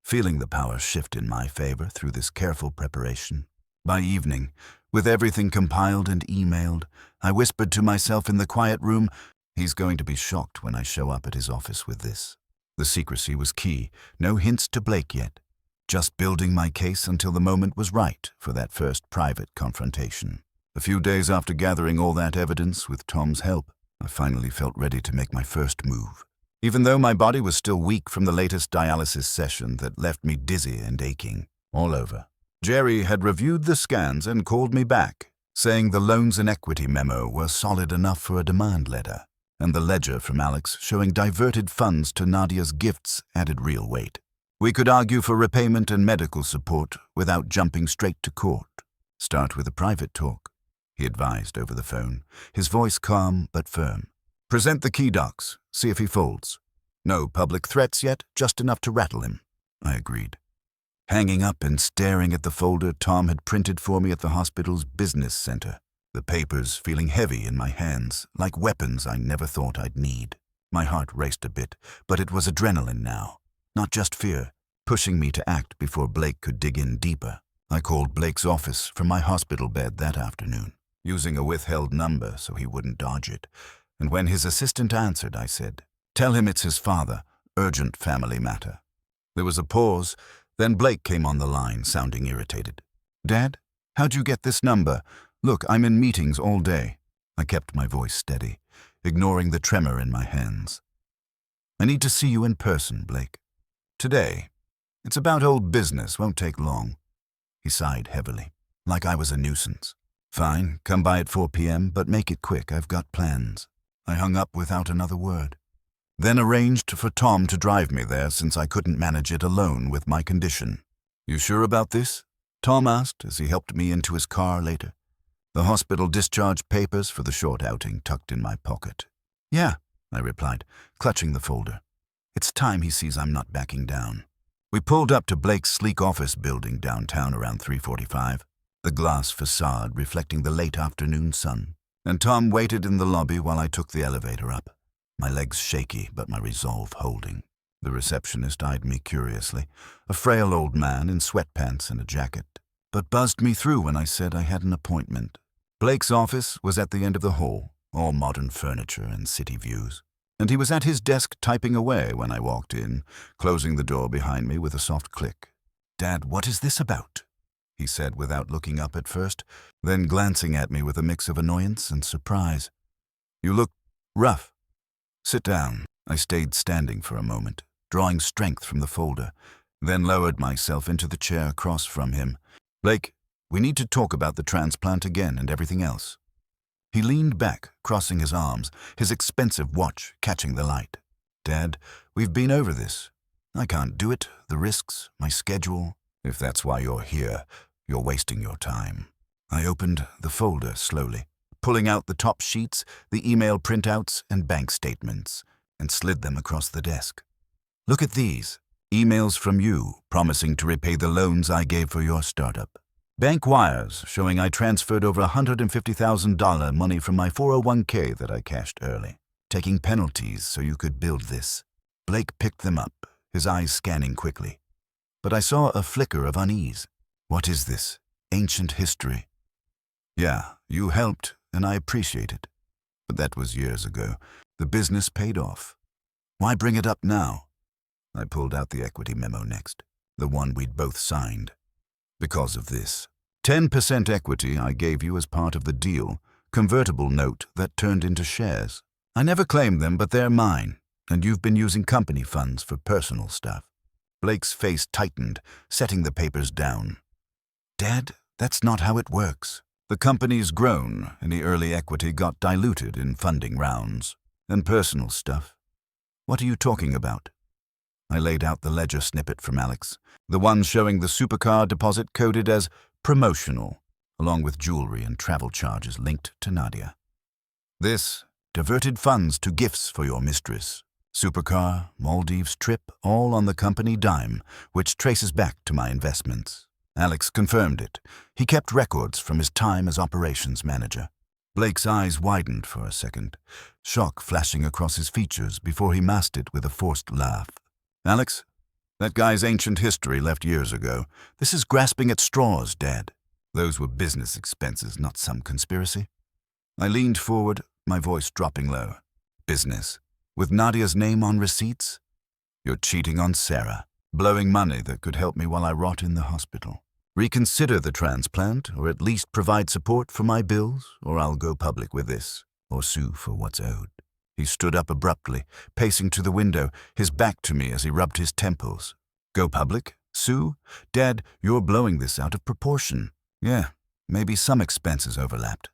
feeling the power shift in my favor through this careful preparation. By evening, with everything compiled and emailed, I whispered to myself in the quiet room, "He's going to be shocked when I show up at his office with this." The secrecy was key, no hints to Blake yet. Just building my case until the moment was right for that first private confrontation. A few days after gathering all that evidence with Tom's help, I finally felt ready to make my first move. Even though my body was still weak from the latest dialysis session that left me dizzy and aching all over. Jerry had reviewed the scans and called me back, saying the loans and equity memo were solid enough for a demand letter, and the ledger from Alex showing diverted funds to Nadia's gifts added real weight. We could argue for repayment and medical support without jumping straight to court. "Start with a private talk," he advised over the phone, his voice calm but firm. "Present the key docs, see if he folds. No public threats yet, just enough to rattle him." I agreed, hanging up and staring at the folder Tom had printed for me at the hospital's business center, the papers feeling heavy in my hands, like weapons I never thought I'd need. My heart raced a bit, but it was adrenaline now, not just fear, pushing me to act before Blake could dig in deeper. I called Blake's office from my hospital bed that afternoon, using a withheld number so he wouldn't dodge it. And when his assistant answered, I said, "Tell him it's his father. Urgent family matter." There was a pause, then Blake came on the line, sounding irritated. "Dad, how'd you get this number? Look, I'm in meetings all day." I kept my voice steady, ignoring the tremor in my hands. "I need to see you in person, Blake. Today. It's about old business, won't take long." He sighed heavily, like I was a nuisance. "Fine, come by at 4 p.m., but make it quick, I've got plans." I hung up without another word. Then arranged for Tom to drive me there since I couldn't manage it alone with my condition. "You sure about this?" Tom asked as he helped me into his car later. The hospital discharge papers for the short outing tucked in my pocket. "Yeah," I replied, clutching the folder. It's time he sees I'm not backing down. We pulled up to Blake's sleek office building downtown around 3:45, the glass facade reflecting the late afternoon sun, and Tom waited in the lobby while I took the elevator up, my legs shaky but my resolve holding. The receptionist eyed me curiously, a frail old man in sweatpants and a jacket, but buzzed me through when I said I had an appointment. Blake's office was at the end of the hall, all modern furniture and city views, and he was at his desk typing away when I walked in, closing the door behind me with a soft click. "Dad, what is this about?" he said without looking up at first, then glancing at me with a mix of annoyance and surprise. "You look rough. Sit down." I stayed standing for a moment, drawing strength from the folder, then lowered myself into the chair across from him. "Blake, we need to talk about the transplant again and everything else." He leaned back, crossing his arms, his expensive watch catching the light. "Dad, we've been over this. I can't do it, the risks, my schedule. If that's why you're here, you're wasting your time." I opened the folder slowly, pulling out the top sheets, the email printouts, and bank statements, and slid them across the desk. "Look at these. Emails from you promising to repay the loans I gave for your startup. Bank wires showing I transferred over $150,000 money from my 401k that I cashed early, taking penalties so you could build this." Blake picked them up, his eyes scanning quickly. But I saw a flicker of unease. "What is this? Ancient history?" "Yeah, you helped, and I appreciate it. But that was years ago. The business paid off. Why bring it up now?" I pulled out the equity memo next, the one we'd both signed. "Because of this. 10% equity I gave you as part of the deal, convertible note that turned into shares. I never claimed them, but they're mine, and you've been using company funds for personal stuff." Blake's face tightened, setting the papers down. "Dad, that's not how it works. The company's grown, and the early equity got diluted in funding rounds. And personal stuff. What are you talking about?" I laid out the ledger snippet from Alex, the one showing the supercar deposit coded as promotional, along with jewelry and travel charges linked to Nadia. "This diverted funds to gifts for your mistress. Supercar, Maldives trip, all on the company dime, which traces back to my investments." Alex confirmed it. He kept records from his time as operations manager. Blake's eyes widened for a second, shock flashing across his features before he masked it with a forced laugh. "Alex, that guy's ancient history left years ago. This is grasping at straws, Dad. Those were business expenses, not some conspiracy." I leaned forward, my voice dropping low. "Business? With Nadia's name on receipts? You're cheating on Sarah, blowing money that could help me while I rot in the hospital. Reconsider the transplant, or at least provide support for my bills, or I'll go public with this, or sue for what's owed." He stood up abruptly, pacing to the window, his back to me as he rubbed his temples. "Go public? Sue? Dad, you're blowing this out of proportion. Yeah, maybe some expenses overlapped,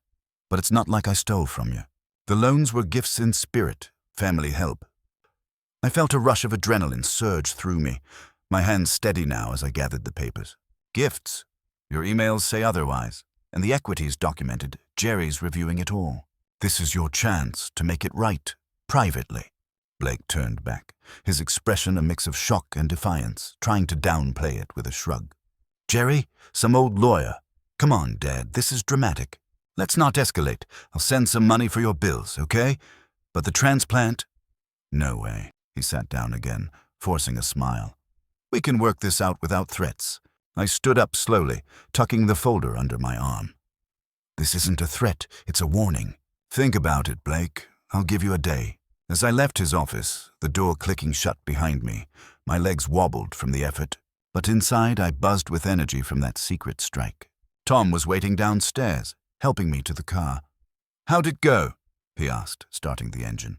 but it's not like I stole from you. The loans were gifts in spirit, family help." I felt a rush of adrenaline surge through me, my hands steady now as I gathered the papers. "Gifts? Your emails say otherwise, and the equity's documented. Jerry's reviewing it all. This is your chance to make it right, privately." Blake turned back, his expression a mix of shock and defiance, trying to downplay it with a shrug. "Jerry? Some old lawyer? Come on, Dad, this is dramatic. Let's not escalate. I'll send some money for your bills, okay? But the transplant? No way." He sat down again, forcing a smile. We can work this out without threats. I stood up slowly, tucking the folder under my arm. This isn't a threat, it's a warning. Think about it, Blake. I'll give you a day. As I left his office, the door clicking shut behind me, my legs wobbled from the effort, but inside I buzzed with energy from that secret strike. Tom was waiting downstairs, helping me to the car. "How'd it go?" he asked, starting the engine.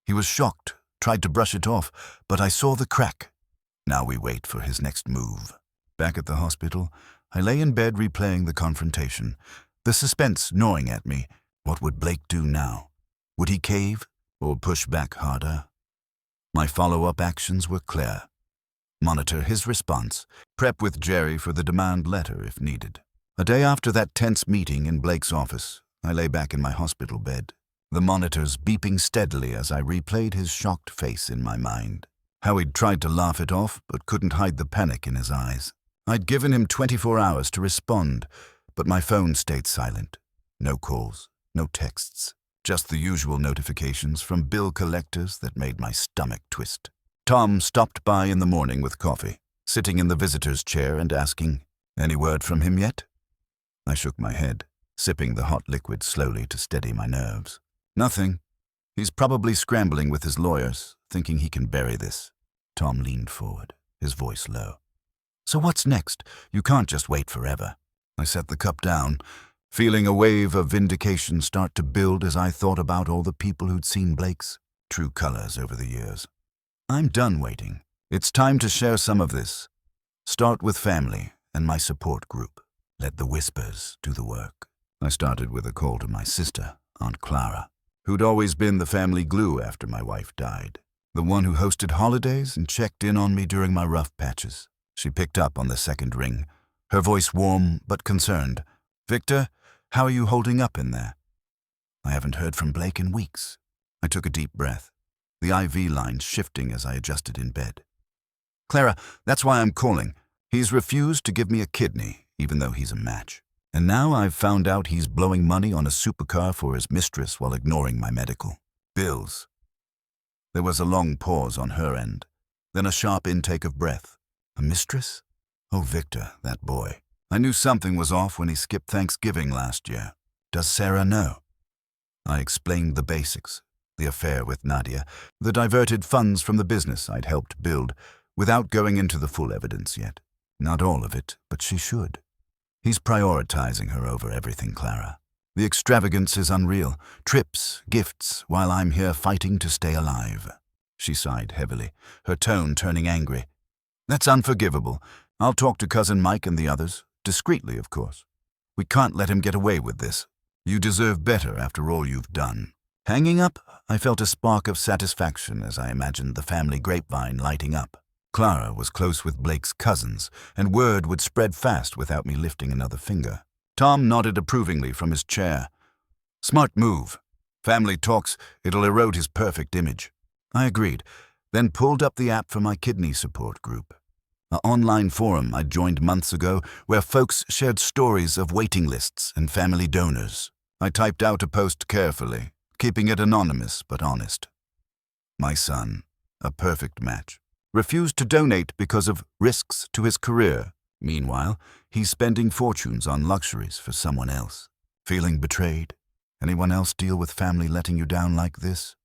He was shocked, tried to brush it off, but I saw the crack. Now we wait for his next move. Back at the hospital, I lay in bed replaying the confrontation, the suspense gnawing at me. What would Blake do now? Would he cave or push back harder? My follow-up actions were clear. Monitor his response, prep with Jerry for the demand letter if needed. A day after that tense meeting in Blake's office, I lay back in my hospital bed, the monitors beeping steadily as I replayed his shocked face in my mind. How he'd tried to laugh it off, but couldn't hide the panic in his eyes. I'd given him 24 hours to respond, but my phone stayed silent. No calls, no texts, just the usual notifications from bill collectors that made my stomach twist. Tom stopped by in the morning with coffee, sitting in the visitor's chair and asking, "Any word from him yet?" I shook my head, sipping the hot liquid slowly to steady my nerves. "Nothing. He's probably scrambling with his lawyers, thinking he can bury this." Tom leaned forward, his voice low. "So what's next? You can't just wait forever." I set the cup down, feeling a wave of vindication start to build as I thought about all the people who'd seen Blake's true colors over the years. I'm done waiting. It's time to share some of this. Start with family and my support group. Let the whispers do the work. I started with a call to my sister, Aunt Clara, who'd always been the family glue after my wife died. The one who hosted holidays and checked in on me during my rough patches. She picked up on the second ring, her voice warm but concerned. "Victor, how are you holding up in there?" I haven't heard from Blake in weeks. I took a deep breath, the IV lines shifting as I adjusted in bed. "Clara, that's why I'm calling. He's refused to give me a kidney, even though he's a match. And now I've found out he's blowing money on a supercar for his mistress while ignoring my medical bills." There was a long pause on her end, then a sharp intake of breath. A mistress? Oh, Victor, that boy. I knew something was off when he skipped Thanksgiving last year. Does Sarah know? I explained the basics, the affair with Nadia, the diverted funds from the business I'd helped build, without going into the full evidence yet. Not all of it, but she should. He's prioritizing her over everything, Clara. The extravagance is unreal. Trips, gifts, while I'm here fighting to stay alive. She sighed heavily, her tone turning angry. That's unforgivable. I'll talk to Cousin Mike and the others, discreetly, of course. We can't let him get away with this. You deserve better after all you've done. Hanging up, I felt a spark of satisfaction as I imagined the family grapevine lighting up. Clara was close with Blake's cousins, and word would spread fast without me lifting another finger. Tom nodded approvingly from his chair. Smart move. Family talks, it'll erode his perfect image. I agreed, then pulled up the app for my kidney support group. An online forum I'd joined months ago where folks shared stories of waiting lists and family donors. I typed out a post carefully, keeping it anonymous but honest. My son, a perfect match, refused to donate because of risks to his career. Meanwhile, he's spending fortunes on luxuries for someone else. Feeling betrayed? Anyone else deal with family letting you down like this?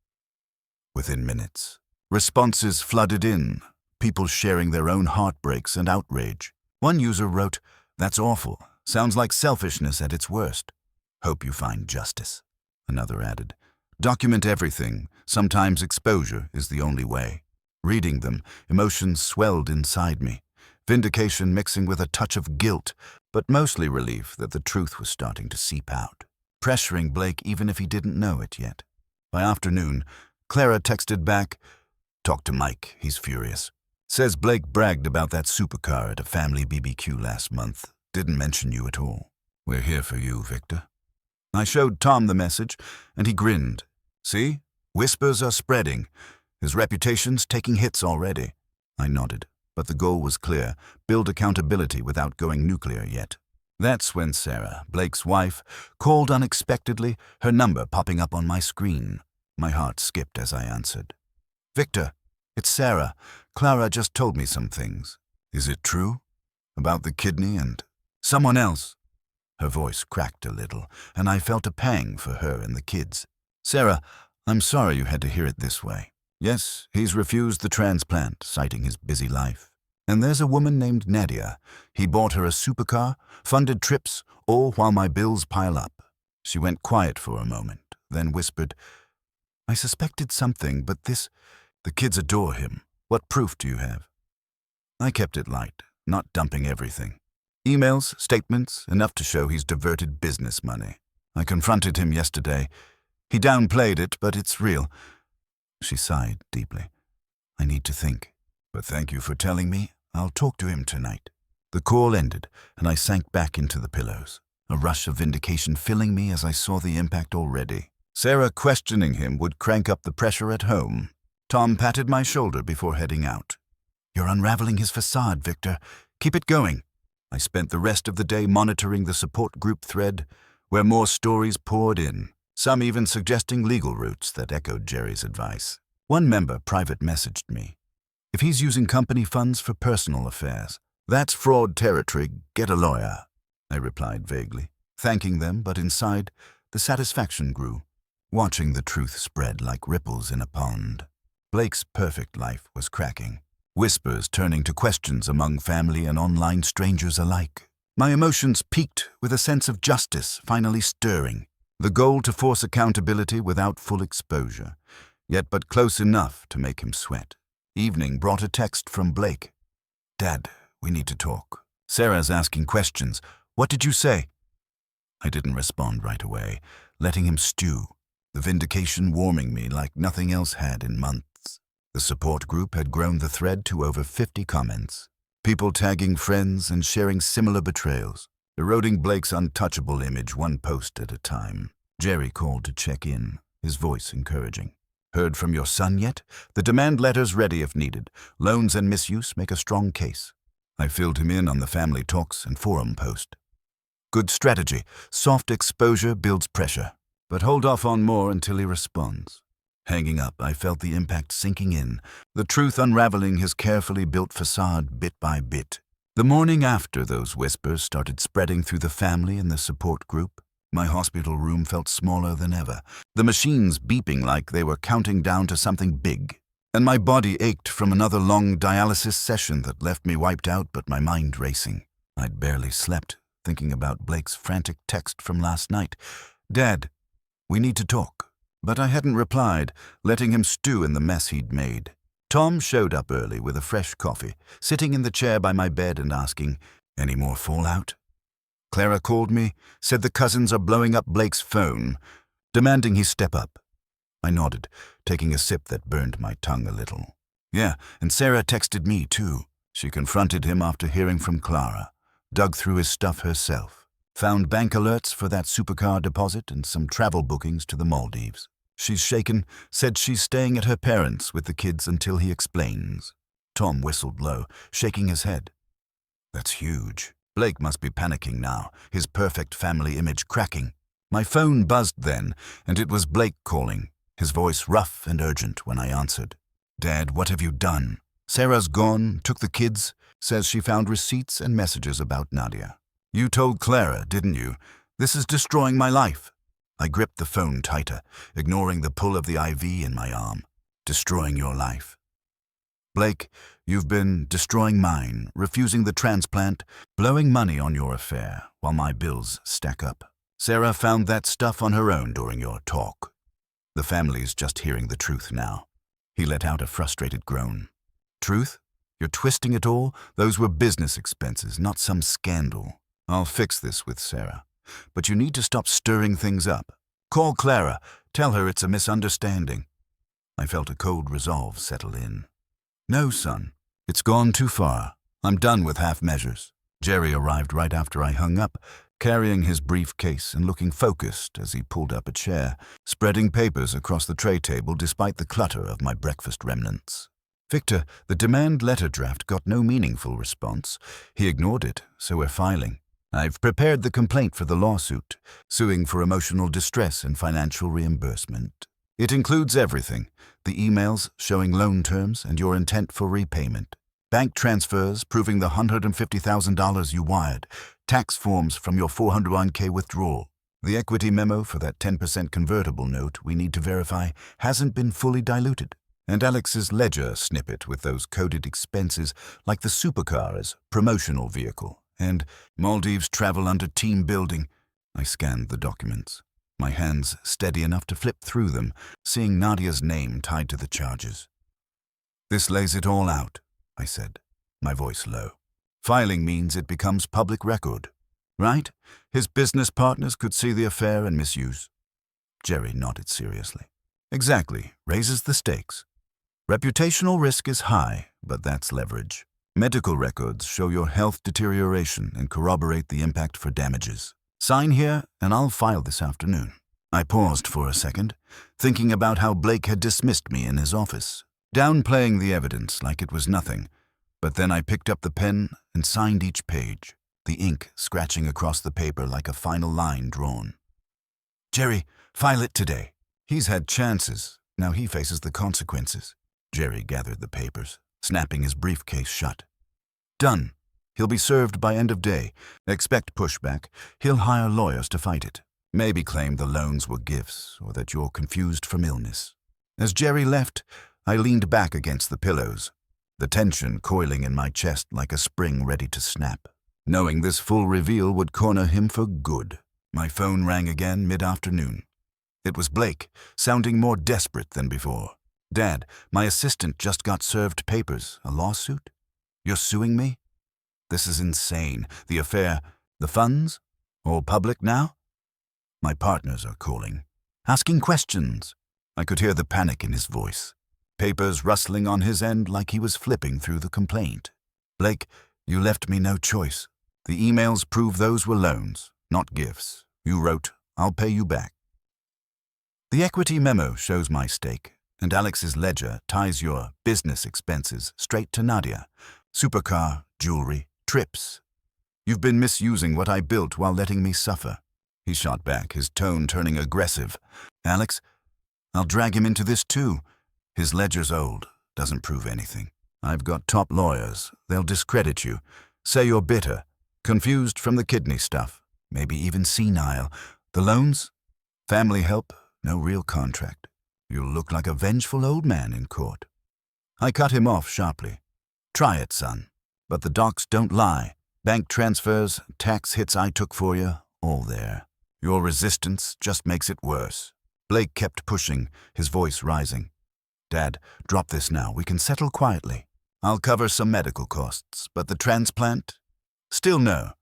Within minutes, responses flooded in, people sharing their own heartbreaks and outrage. One user wrote, "That's awful. Sounds like selfishness at its worst. Hope you find justice." Another added, "Document everything. Sometimes exposure is the only way." Reading them, emotions swelled inside me. Vindication mixing with a touch of guilt, but mostly relief that the truth was starting to seep out, pressuring Blake even if he didn't know it yet. By afternoon, Clara texted back, "Talk to Mike, he's furious. Says Blake bragged about that supercar at a family BBQ last month. Didn't mention you at all. We're here for you, Victor." I showed Tom the message, and he grinned. "See? Whispers are spreading. His reputation's taking hits already." I nodded. But the goal was clear, build accountability without going nuclear yet. That's when Sarah, Blake's wife, called unexpectedly, her number popping up on my screen. My heart skipped as I answered. "Victor, it's Sarah. Clara just told me some things." Is it true? About the kidney and someone else? Her voice cracked a little, and I felt a pang for her and the kids. Sarah, I'm sorry you had to hear it this way. Yes, he's refused the transplant, citing his busy life. And there's a woman named Nadia. He bought her a supercar, funded trips, all while my bills pile up. She went quiet for a moment, then whispered, I suspected something, but this... The kids adore him. What proof do you have? I kept it light, not dumping everything. Emails, statements, enough to show he's diverted business money. I confronted him yesterday. He downplayed it, but it's real. She sighed deeply. I need to think. But thank you for telling me. I'll talk to him tonight. The call ended, and I sank back into the pillows, a rush of vindication filling me as I saw the impact already. Sarah questioning him would crank up the pressure at home. Tom patted my shoulder before heading out. You're unraveling his facade, Victor. Keep it going. I spent the rest of the day monitoring the support group thread, where more stories poured in, some even suggesting legal routes that echoed Jerry's advice. One member private messaged me. If he's using company funds for personal affairs, that's fraud territory, get a lawyer. I replied vaguely, thanking them, but inside, the satisfaction grew, watching the truth spread like ripples in a pond. Blake's perfect life was cracking, whispers turning to questions among family and online strangers alike. My emotions peaked with a sense of justice finally stirring, the goal to force accountability without full exposure, yet but close enough to make him sweat. Evening brought a text from Blake. Dad, we need to talk. Sarah's asking questions. What did you say? I didn't respond right away, letting him stew, the vindication warming me like nothing else had in months. The support group had grown the thread to over 50 comments, people tagging friends and sharing similar betrayals, eroding Blake's untouchable image one post at a time. Jerry called to check in, his voice encouraging. Heard from your son yet? The demand letter's ready if needed. Loans and misuse make a strong case. I filled him in on the family talks and forum post. Good strategy. Soft exposure builds pressure. But hold off on more until he responds. Hanging up, I felt the impact sinking in, the truth unraveling his carefully built facade bit by bit. The morning after those whispers started spreading through the family and the support group, my hospital room felt smaller than ever, the machines beeping like they were counting down to something big. And my body ached from another long dialysis session that left me wiped out but my mind racing. I'd barely slept, thinking about Blake's frantic text from last night. Dad, we need to talk. But I hadn't replied, letting him stew in the mess he'd made. Tom showed up early with a fresh coffee, sitting in the chair by my bed and asking, any more fallout? Clara called me, said the cousins are blowing up Blake's phone, demanding he step up. I nodded, taking a sip that burned my tongue a little. Yeah, and Sarah texted me too. She confronted him after hearing from Clara, dug through his stuff herself, found bank alerts for that supercar deposit and some travel bookings to the Maldives. She's shaken, said she's staying at her parents' with the kids until he explains. Tom whistled low, shaking his head. That's huge. Blake must be panicking now, his perfect family image cracking. My phone buzzed then, and it was Blake calling, his voice rough and urgent when I answered. Dad, what have you done? Sarah's gone, took the kids, says she found receipts and messages about Nadia. You told Clara, didn't you? This is destroying my life. I gripped the phone tighter, ignoring the pull of the IV in my arm. Destroying your life. Blake, you've been destroying mine, refusing the transplant, blowing money on your affair while my bills stack up. Sarah found that stuff on her own during your talk. The family's just hearing the truth now. He let out a frustrated groan. Truth? You're twisting it all? Those were business expenses, not some scandal. I'll fix this with Sarah. But you need to stop stirring things up. Call Clara. Tell her it's a misunderstanding. I felt a cold resolve settle in. No, son. It's gone too far. I'm done with half measures. Jerry arrived right after I hung up, carrying his briefcase and looking focused as he pulled up a chair, spreading papers across the tray table despite the clutter of my breakfast remnants. Victor, the demand letter draft got no meaningful response. He ignored it, so we're filing. I've prepared the complaint for the lawsuit, suing for emotional distress and financial reimbursement. It includes everything, the emails showing loan terms and your intent for repayment. Bank transfers proving the $150,000 you wired, tax forms from your 401k withdrawal. The equity memo for that 10% convertible note we need to verify hasn't been fully diluted. And Alex's ledger snippet with those coded expenses like the supercar as promotional vehicle and Maldives travel under team building. I scanned the documents, my hands steady enough to flip through them, seeing Nadia's name tied to the charges. "This lays it all out," I said, my voice low. "Filing means it becomes public record, right? His business partners could see the affair and misuse." Jerry nodded seriously. "Exactly, raises the stakes. Reputational risk is high, but that's leverage. Medical records show your health deterioration and corroborate the impact for damages. Sign here, and I'll file this afternoon." I paused for a second, thinking about how Blake had dismissed me in his office, downplaying the evidence like it was nothing. But then I picked up the pen and signed each page, the ink scratching across the paper like a final line drawn. "Jerry, file it today. He's had chances. Now he faces the consequences." Jerry gathered the papers, snapping his briefcase shut. "Done. He'll be served by end of day. Expect pushback. He'll hire lawyers to fight it. Maybe claim the loans were gifts or that you're confused from illness." As Jerry left, I leaned back against the pillows, the tension coiling in my chest like a spring ready to snap, knowing this full reveal would corner him for good. My phone rang again mid-afternoon. It was Blake, sounding more desperate than before. "Dad, my assistant just got served papers. A lawsuit? You're suing me? This is insane. The affair, the funds, all public now? My partners are calling, asking questions." I could hear the panic in his voice, papers rustling on his end like he was flipping through the complaint. "Blake, you left me no choice. The emails prove those were loans, not gifts. You wrote, 'I'll pay you back.' The equity memo shows my stake, and Alex's ledger ties your business expenses straight to Nadia. Supercar, jewelry, trips. You've been misusing what I built while letting me suffer." He shot back, his tone turning aggressive. "Alex, I'll drag him into this too. His ledger's old, doesn't prove anything. I've got top lawyers. They'll discredit you, say you're bitter, confused from the kidney stuff, maybe even senile. The loans? Family help, no real contract. You'll look like a vengeful old man in court." I cut him off sharply. "Try it, son. But the docs don't lie. Bank transfers, tax hits I took for you, all there. Your resistance just makes it worse." Blake kept pushing, his voice rising. "Dad, drop this now. We can settle quietly. I'll cover some medical costs, but the transplant? Still no.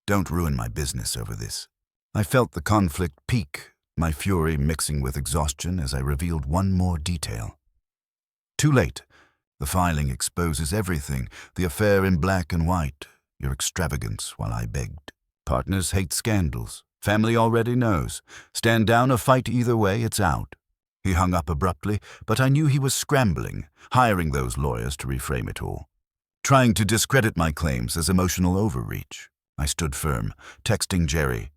Don't ruin my business over this." I felt the conflict peak, my fury mixing with exhaustion as I revealed one more detail. Too late. The filing exposes everything, the affair in black and white, your extravagance while I begged. Partners hate scandals. Family already knows. Stand down or fight either way, it's out. He hung up abruptly, but I knew he was scrambling, hiring those lawyers to reframe it all, trying to discredit my claims as emotional overreach. I stood firm, texting Jerry.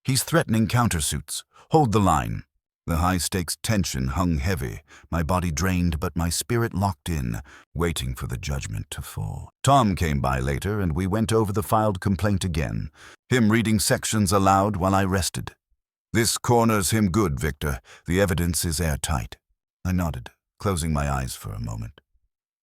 "He's threatening countersuits. Hold the line." The high-stakes tension hung heavy, my body drained but my spirit locked in, waiting for the judgment to fall. Tom came by later and we went over the filed complaint again, him reading sections aloud while I rested. "This corners him good, Victor. The evidence is airtight." I nodded, closing my eyes for a moment.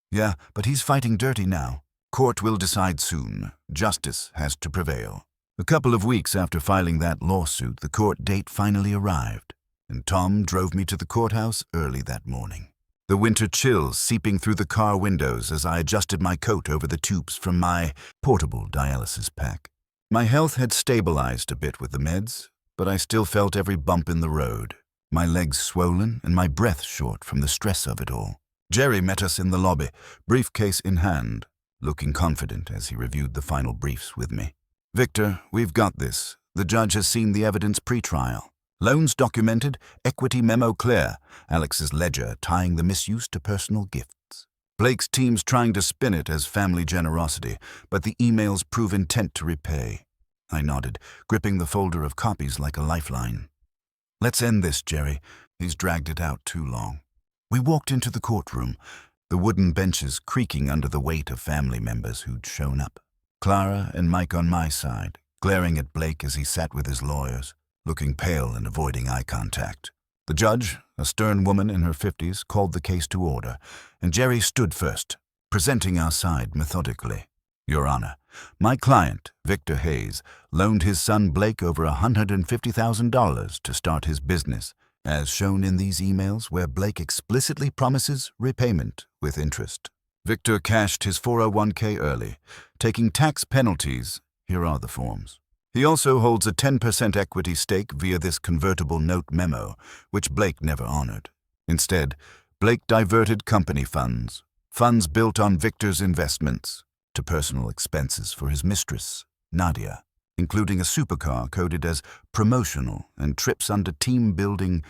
"Yeah, but he's fighting dirty now. Court will decide soon. Justice has to prevail." A couple of weeks after filing that lawsuit, the court date finally arrived, and Tom drove me to the courthouse early that morning. The winter chills seeping through the car windows as I adjusted my coat over the tubes from my portable dialysis pack. My health had stabilized a bit with the meds, but I still felt every bump in the road, my legs swollen and my breath short from the stress of it all. Jerry met us in the lobby, briefcase in hand, looking confident as he reviewed the final briefs with me. "Victor, we've got this. The judge has seen the evidence pre-trial. Loans documented, equity memo clear, Alex's ledger tying the misuse to personal gifts. Blake's team's trying to spin it as family generosity, but the emails prove intent to repay." I nodded, gripping the folder of copies like a lifeline. "Let's end this, Jerry. He's dragged it out too long." We walked into the courtroom. the wooden benches creaking under the weight of family members who'd shown up. Clara and Mike on my side, glaring at Blake as he sat with his lawyers, looking pale and avoiding eye contact. The judge, a stern woman in her 50s, called the case to order, and Jerry stood first, presenting our side methodically. Your Honor, my client, Victor Hayes, loaned his son Blake over $150,000 to start his business, as shown in these emails where Blake explicitly promises repayment with interest. Victor cashed his 401k early, taking tax penalties. Here are the forms. He also holds a 10% equity stake via this convertible note memo, which Blake never honored. Instead, Blake diverted company funds built on Victor's investments, to personal expenses for his mistress, Nadia, including a supercar coded as promotional and trips under team building,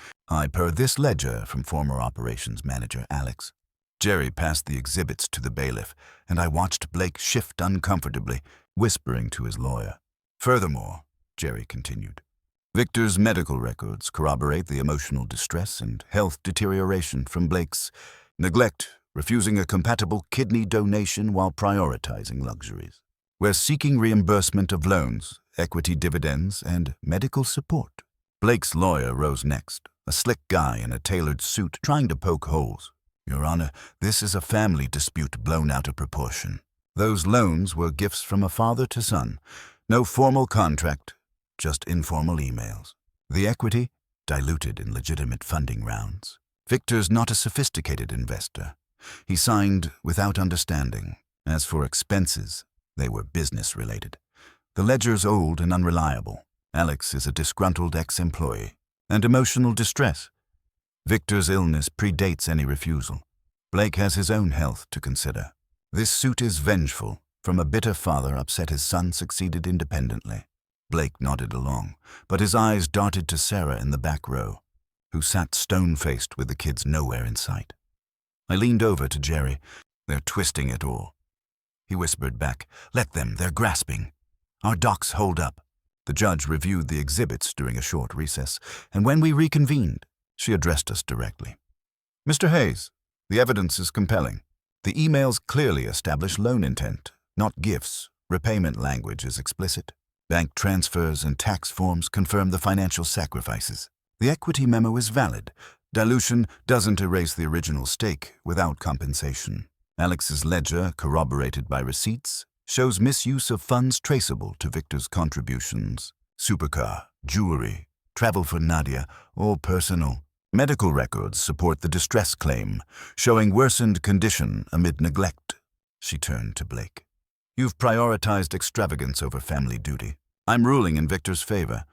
per this ledger from former operations manager Alex. Jerry passed the exhibits to the bailiff, and I watched Blake shift uncomfortably, whispering to his lawyer. Furthermore, Jerry continued, Victor's medical records corroborate the emotional distress and health deterioration from Blake's neglect, refusing a compatible kidney donation while prioritizing luxuries. We're seeking reimbursement of loans, equity dividends, and medical support. Blake's lawyer rose next, a slick guy in a tailored suit trying to poke holes. Your Honor, this is a family dispute blown out of proportion. Those loans were gifts from a father to son. No formal contract, just informal emails. The equity, diluted in legitimate funding rounds. Victor's not a sophisticated investor. He signed without understanding. As for expenses, they were business-related. The ledger's old and unreliable. Alex is a disgruntled ex-employee. And emotional distress. Victor's illness predates any refusal. Blake has his own health to consider. This suit is vengeful, from a bitter father upset his son succeeded independently. Blake nodded along, but his eyes darted to Sarah in the back row, who sat stone-faced with the kids nowhere in sight. I leaned over to Jerry. They're twisting it all. He whispered back, Let them, they're grasping. Our docs hold up. The judge reviewed the exhibits during a short recess, and when we reconvened, she addressed us directly. Mr. Hayes, the evidence is compelling. The emails clearly establish loan intent, not gifts. Repayment language is explicit. Bank transfers and tax forms confirm the financial sacrifices. The equity memo is valid. Dilution doesn't erase the original stake without compensation. Alex's ledger, corroborated by receipts, shows misuse of funds traceable to Victor's contributions. Supercar, jewelry, travel for Nadia, all personal. Medical records support the distress claim, showing worsened condition amid neglect. She turned to Blake. You've prioritized extravagance over family duty. I'm ruling in Victor's favor.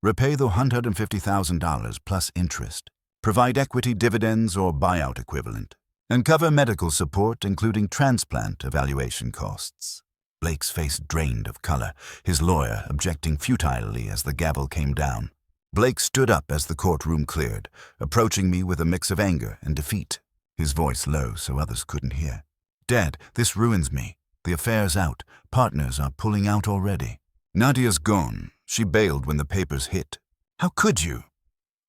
Repay the $150,000 plus interest. Provide equity dividends or buyout equivalent. And cover medical support, including transplant evaluation costs. Blake's face drained of color, his lawyer objecting futilely as the gavel came down. Blake stood up as the courtroom cleared, approaching me with a mix of anger and defeat, his voice low so others couldn't hear. Dad, this ruins me. The affair's out. Partners are pulling out already. Nadia's gone. She bailed when the papers hit. How could you?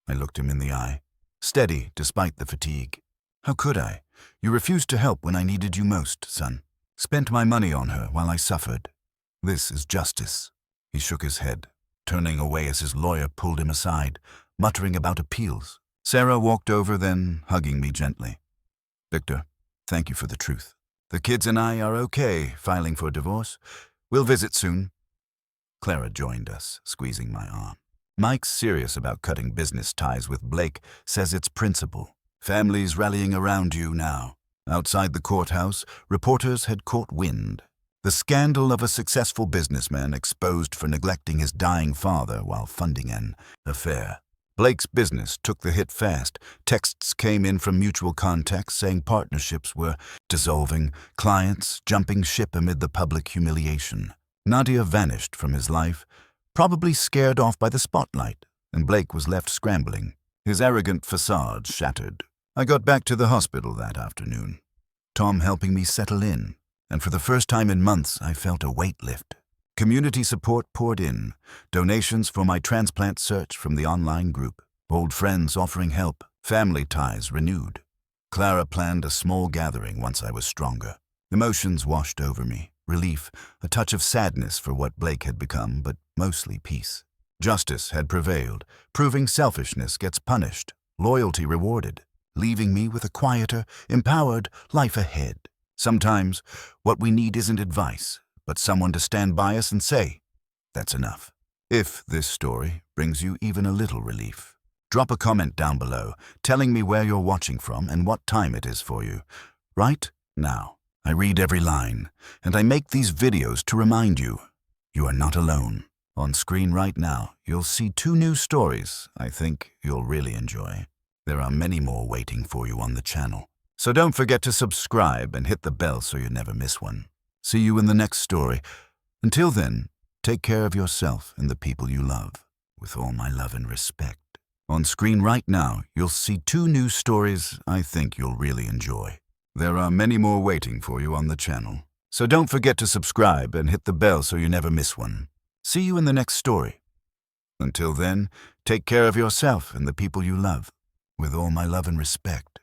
I looked him in the eye, steady despite the fatigue. How could I? You refused to help when I needed you most, son. Spent my money on her while I suffered. This is justice. He shook his head, turning away as his lawyer pulled him aside, muttering about appeals. Sarah walked over, then hugging me gently. Victor, thank you for the truth. The kids and I are okay filing for divorce. We'll visit soon. Clara joined us, squeezing my arm. Mike's serious about cutting business ties with Blake, says it's principle. Families rallying around you now. Outside the courthouse, reporters had caught wind. The scandal of a successful businessman exposed for neglecting his dying father while funding an affair. Blake's business took the hit fast. Texts came in from mutual contacts saying partnerships were dissolving, clients jumping ship amid the public humiliation. Nadia vanished from his life, probably scared off by the spotlight, and Blake was left scrambling, his arrogant facade shattered. I got back to the hospital that afternoon, Tom helping me settle in, and for the first time in months I felt a weight lift. Community support poured in, donations for my transplant search from the online group, old friends offering help, family ties renewed. Clara planned a small gathering once I was stronger. Emotions washed over me, relief, a touch of sadness for what Blake had become, but mostly peace. Justice had prevailed, proving selfishness gets punished, loyalty rewarded, leaving me with a quieter, empowered life ahead. Sometimes, what we need isn't advice, but someone to stand by us and say, "That's enough." If this story brings you even a little relief, drop a comment down below telling me where you're watching from and what time it is for you. Right now, I read every line, and I make these videos to remind you, you are not alone. On screen right now, you'll see 2 new stories I think you'll really enjoy. There are many more waiting for you on the channel. So don't forget to subscribe and hit the bell so you never miss one. See you in the next story. Until then, take care of yourself and the people you love, with all my love and respect. On screen right now, you'll see 2 new stories I think you'll really enjoy. There are many more waiting for you on the channel. So don't forget to subscribe and hit the bell so you never miss one. See you in the next story. Until then, take care of yourself and the people you love, with all my love and respect.